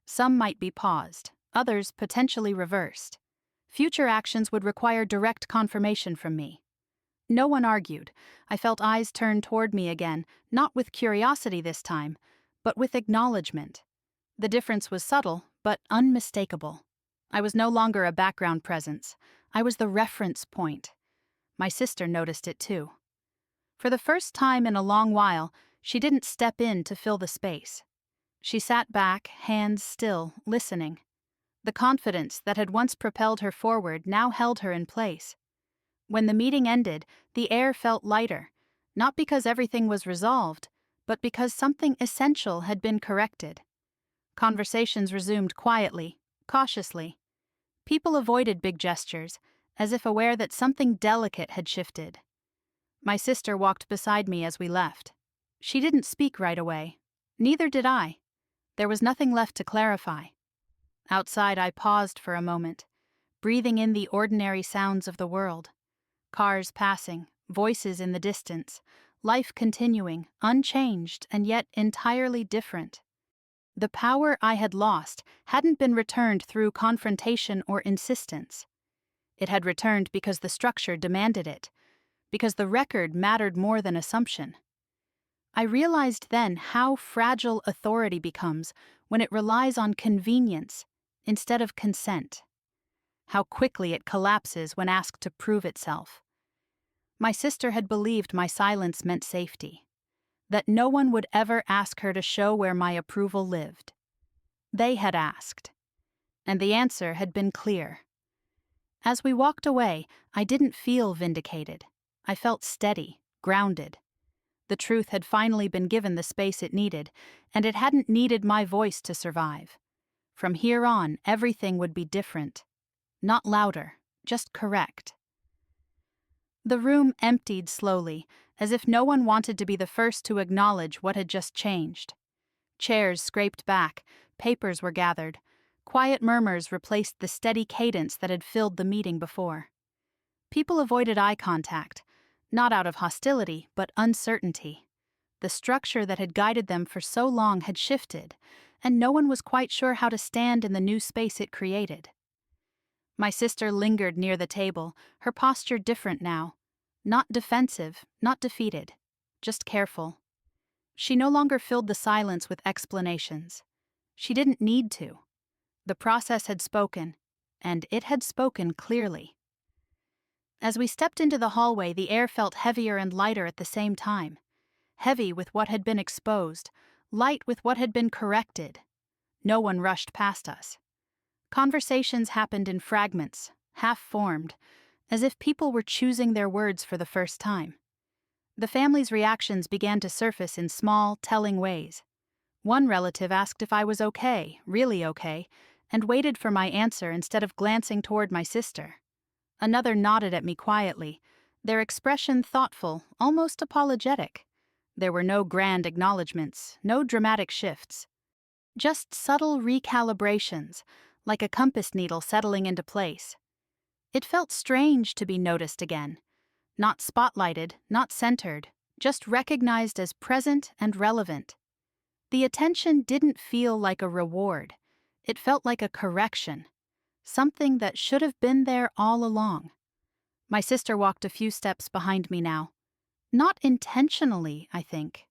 Some might be paused, others potentially reversed. Future actions would require direct confirmation from me. No one argued. I felt eyes turned toward me again, not with curiosity this time, but with acknowledgement. The difference was subtle, but unmistakable. I was no longer a background presence. I was the reference point. My sister noticed it too. For the first time in a long while, she didn't step in to fill the space. She sat back, hands still, listening. The confidence that had once propelled her forward now held her in place. When the meeting ended, the air felt lighter, not because everything was resolved, but because something essential had been corrected. Conversations resumed quietly, cautiously. People avoided big gestures, as if aware that something delicate had shifted. My sister walked beside me as we left. She didn't speak right away. Neither did I. There was nothing left to clarify. Outside, I paused for a moment, breathing in the ordinary sounds of the world. Cars passing, voices in the distance, life continuing, unchanged and yet entirely different. The power I had lost hadn't been returned through confrontation or insistence. It had returned because the structure demanded it, because the record mattered more than assumption. I realized then how fragile authority becomes when it relies on convenience instead of consent. How quickly it collapses when asked to prove itself. My sister had believed my silence meant safety, that no one would ever ask her to show where my approval lived. They had asked, and the answer had been clear. As we walked away, I didn't feel vindicated. I felt steady, grounded. The truth had finally been given the space it needed, and it hadn't needed my voice to survive. From here on, everything would be different. Not louder, just correct. The room emptied slowly, as if no one wanted to be the first to acknowledge what had just changed. Chairs scraped back, papers were gathered. Quiet murmurs replaced the steady cadence that had filled the meeting before. People avoided eye contact, not out of hostility, but uncertainty. The structure that had guided them for so long had shifted, and no one was quite sure how to stand in the new space it created. My sister lingered near the table, her posture different now. Not defensive, not defeated, just careful. She no longer filled the silence with explanations. She didn't need to. The process had spoken, and it had spoken clearly. As we stepped into the hallway, the air felt heavier and lighter at the same time. Heavy with what had been exposed, light with what had been corrected. No one rushed past us. Conversations happened in fragments, half-formed, as if people were choosing their words for the first time. The family's reactions began to surface in small, telling ways. One relative asked if I was okay, really okay, and waited for my answer instead of glancing toward my sister. Another nodded at me quietly, their expression thoughtful, almost apologetic. There were no grand acknowledgments, no dramatic shifts. Just subtle recalibrations, like a compass needle settling into place. It felt strange to be noticed again, not spotlighted, not centered, just recognized as present and relevant. The attention didn't feel like a reward. It felt like a correction, something that should have been there all along. My sister walked a few steps behind me now. Not intentionally, I think,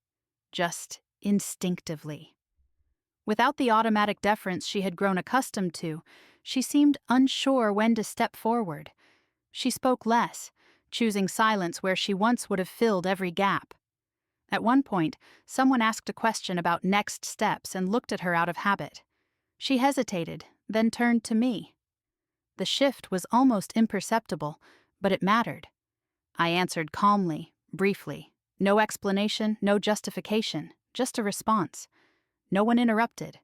just instinctively. Without the automatic deference she had grown accustomed to, she seemed unsure when to step forward. She spoke less, choosing silence where she once would have filled every gap. At one point, someone asked a question about next steps and looked at her out of habit. She hesitated, then turned to me. The shift was almost imperceptible, but it mattered. I answered calmly, briefly. No explanation, no justification, just a response. No one interrupted.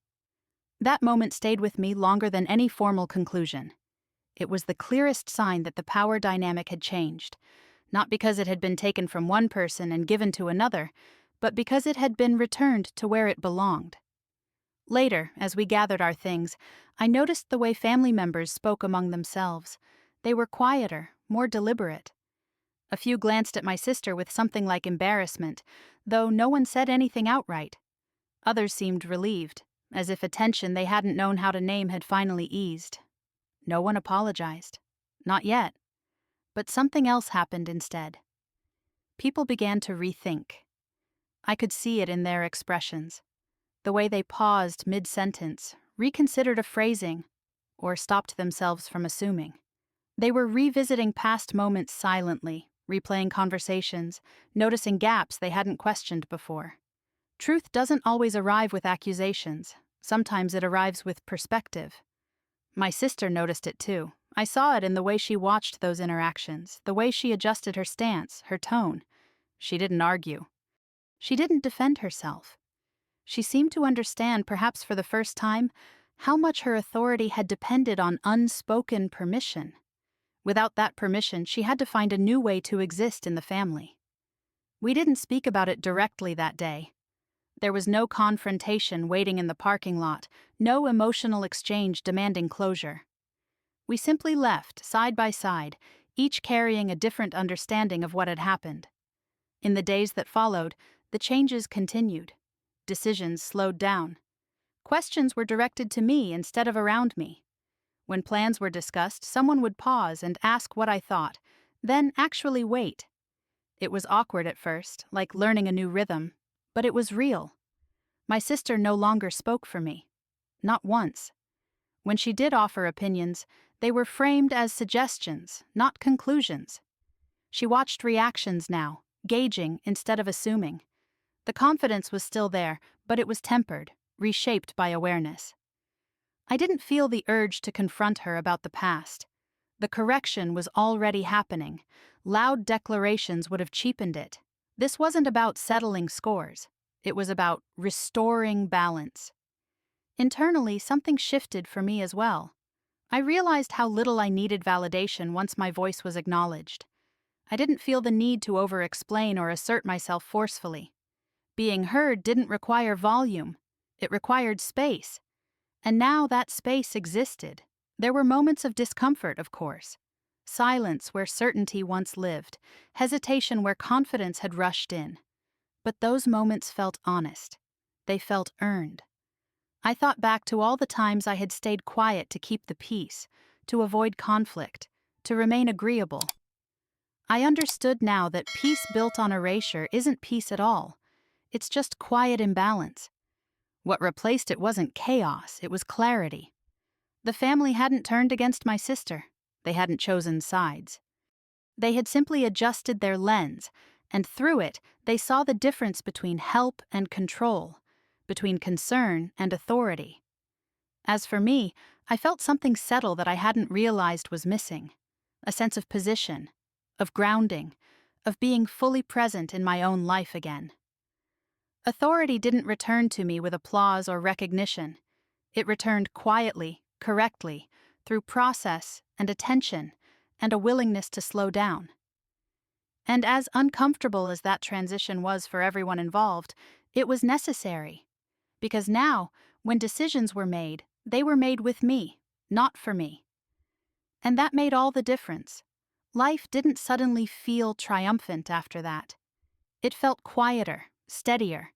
That moment stayed with me longer than any formal conclusion. It was the clearest sign that the power dynamic had changed, not because it had been taken from one person and given to another, but because it had been returned to where it belonged. Later, as we gathered our things, I noticed the way family members spoke among themselves. They were quieter, more deliberate. A few glanced at my sister with something like embarrassment, though no one said anything outright. Others seemed relieved, as if a tension they hadn't known how to name had finally eased. No one apologized. Not yet. But something else happened instead. People began to rethink. I could see it in their expressions. The way they paused mid-sentence, reconsidered a phrasing, or stopped themselves from assuming. They were revisiting past moments silently, replaying conversations, noticing gaps they hadn't questioned before. Truth doesn't always arrive with accusations. Sometimes it arrives with perspective. My sister noticed it too. I saw it in the way she watched those interactions, the way she adjusted her stance, her tone. She didn't argue. She didn't defend herself. She seemed to understand, perhaps for the first time, how much her authority had depended on unspoken permission. Without that permission, she had to find a new way to exist in the family. We didn't speak about it directly that day. There was no confrontation waiting in the parking lot, no emotional exchange demanding closure. We simply left, side by side, each carrying a different understanding of what had happened. In the days that followed, the changes continued. Decisions slowed down. Questions were directed to me instead of around me. When plans were discussed, someone would pause and ask what I thought, then actually wait. It was awkward at first, like learning a new rhythm, but it was real. My sister no longer spoke for me. Not once. When she did offer opinions, they were framed as suggestions, not conclusions. She watched reactions now, gauging instead of assuming. The confidence was still there, but it was tempered, reshaped by awareness. I didn't feel the urge to confront her about the past. The correction was already happening. Loud declarations would have cheapened it. This wasn't about settling scores. It was about restoring balance. Internally, something shifted for me as well. I realized how little I needed validation once my voice was acknowledged. I didn't feel the need to over-explain or assert myself forcefully. Being heard didn't require volume. It required space. And now that space existed. There were moments of discomfort, of course. Silence where certainty once lived. Hesitation where confidence had rushed in. But those moments felt honest. They felt earned. I thought back to all the times I had stayed quiet to keep the peace, to avoid conflict, to remain agreeable. I understood now that peace built on erasure isn't peace at all. It's just quiet imbalance. What replaced it wasn't chaos, it was clarity. The family hadn't turned against my sister. They hadn't chosen sides. They had simply adjusted their lens, and through it, they saw the difference between help and control, between concern and authority. As for me, I felt something settle that I hadn't realized was missing. A sense of position, of grounding, of being fully present in my own life again. Authority didn't return to me with applause or recognition. It returned quietly, correctly, through process and attention and a willingness to slow down. And as uncomfortable as that transition was for everyone involved, it was necessary. Because now, when decisions were made, they were made with me, Not for me. And that made all the difference. Life didn't suddenly feel triumphant after that. It felt quieter, steadier,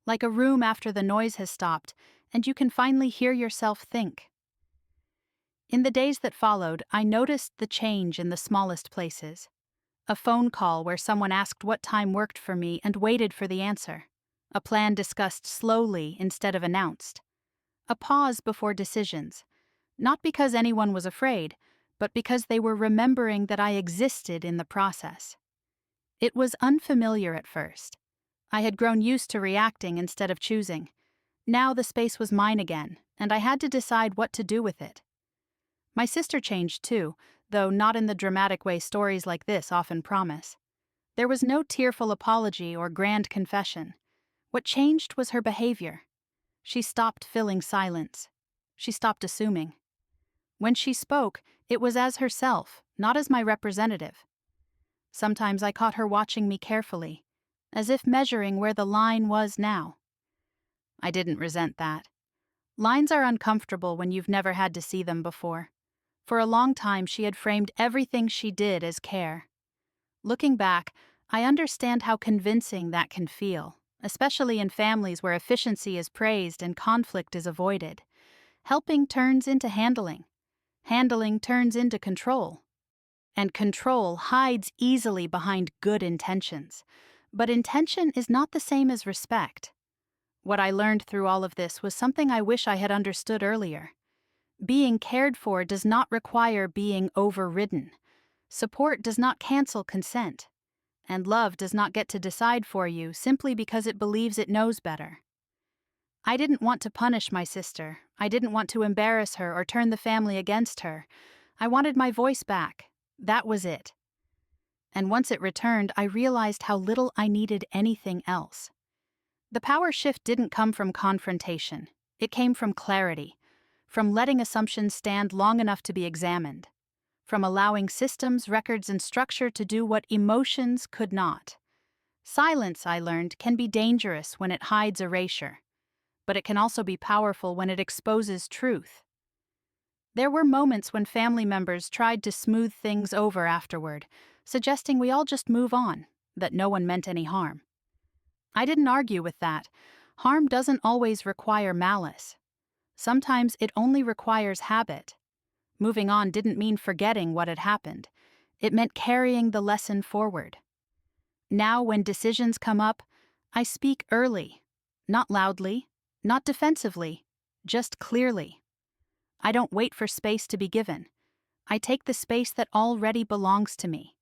like a room after the noise has stopped and you can finally hear yourself think. In the days that followed, I noticed the change in the smallest places. A phone call where someone asked what time worked for me and waited for the answer. A plan discussed slowly instead of announced. A pause before decisions, not because anyone was afraid, but because they were remembering that I existed in the process. It was unfamiliar at first. I had grown used to reacting instead of choosing. Now the space was mine again, and I had to decide what to do with it. My sister changed too, though not in the dramatic way stories like this often promise. There was no tearful apology or grand confession. What changed was her behavior. She stopped filling silence. She stopped assuming. When she spoke, it was as herself, not as my representative. Sometimes I caught her watching me carefully, as if measuring where the line was now. I didn't resent that. Lines are uncomfortable when you've never had to see them before. For a long time, she had framed everything she did as care. Looking back, I understand how convincing that can feel, especially in families where efficiency is praised and conflict is avoided. Helping turns into handling. Handling turns into control. And control hides easily behind good intentions. But intention is not the same as respect. What I learned through all of this was something I wish I had understood earlier. Being cared for does not require being overridden. Support does not cancel consent. And love does not get to decide for you simply because it believes it knows better. I didn't want to punish my sister. I didn't want to embarrass her or turn the family against her. I wanted my voice back. That was it. And once it returned, I realized how little I needed anything else. The power shift didn't come from confrontation. It came from clarity, from letting assumptions stand long enough to be examined, from allowing systems, records, and structure to do what emotions could not. Silence, I learned, can be dangerous when it hides erasure, but it can also be powerful when it exposes truth. There were moments when family members tried to smooth things over afterward, suggesting we all just move on, that no one meant any harm. I didn't argue with that. Harm doesn't always require malice. Sometimes it only requires habit. Moving on didn't mean forgetting what had happened. It meant carrying the lesson forward. Now, when decisions come up, I speak early. Not loudly, not defensively, just clearly. I don't wait for space to be given. I take the space that already belongs to me.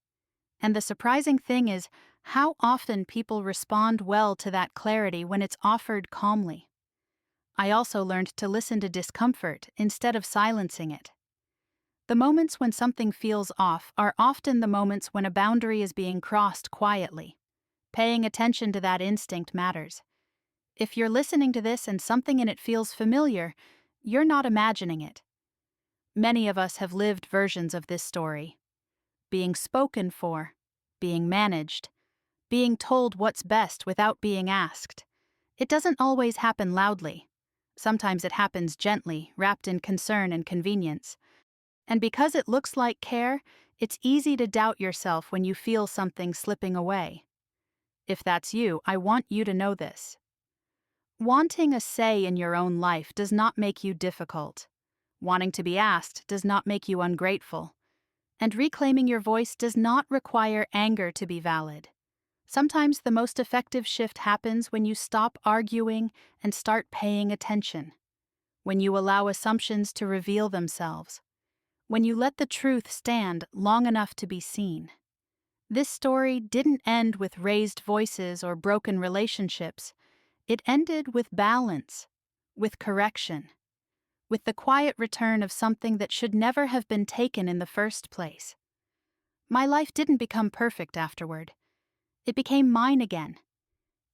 And the surprising thing is how often people respond well to that clarity when it's offered calmly. I also learned to listen to discomfort instead of silencing it. The moments when something feels off are often the moments when a boundary is being crossed quietly. Paying attention to that instinct matters. If you're listening to this and something in it feels familiar, you're not imagining it. Many of us have lived versions of this story. Being spoken for, being managed, being told what's best without being asked. It doesn't always happen loudly. Sometimes it happens gently, wrapped in concern and convenience. And because it looks like care, it's easy to doubt yourself when you feel something slipping away. If that's you, I want you to know this. Wanting a say in your own life does not make you difficult. Wanting to be asked does not make you ungrateful. And reclaiming your voice does not require anger to be valid. Sometimes the most effective shift happens when you stop arguing and start paying attention. When you allow assumptions to reveal themselves. When you let the truth stand long enough to be seen. This story didn't end with raised voices or broken relationships. It ended with balance, with correction, with the quiet return of something that should never have been taken in the first place. My life didn't become perfect afterward. It became mine again.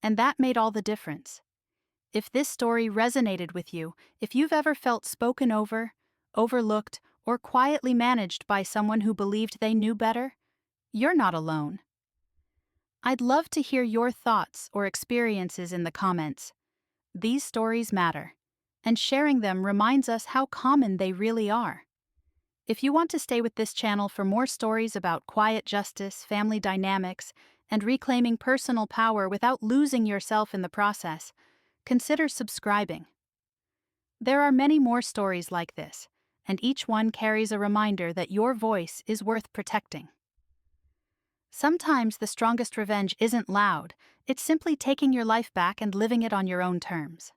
And that made all the difference. If this story resonated with you, if you've ever felt spoken over, overlooked, or quietly managed by someone who believed they knew better, you're not alone. I'd love to hear your thoughts or experiences in the comments. These stories matter. and sharing them reminds us how common they really are. If you want to stay with this channel for more stories about quiet justice, family dynamics, and reclaiming personal power without losing yourself in the process, consider subscribing. There are many more stories like this, and each one carries a reminder that your voice is worth protecting. Sometimes the strongest revenge isn't loud, it's simply taking your life back and living it on your own terms.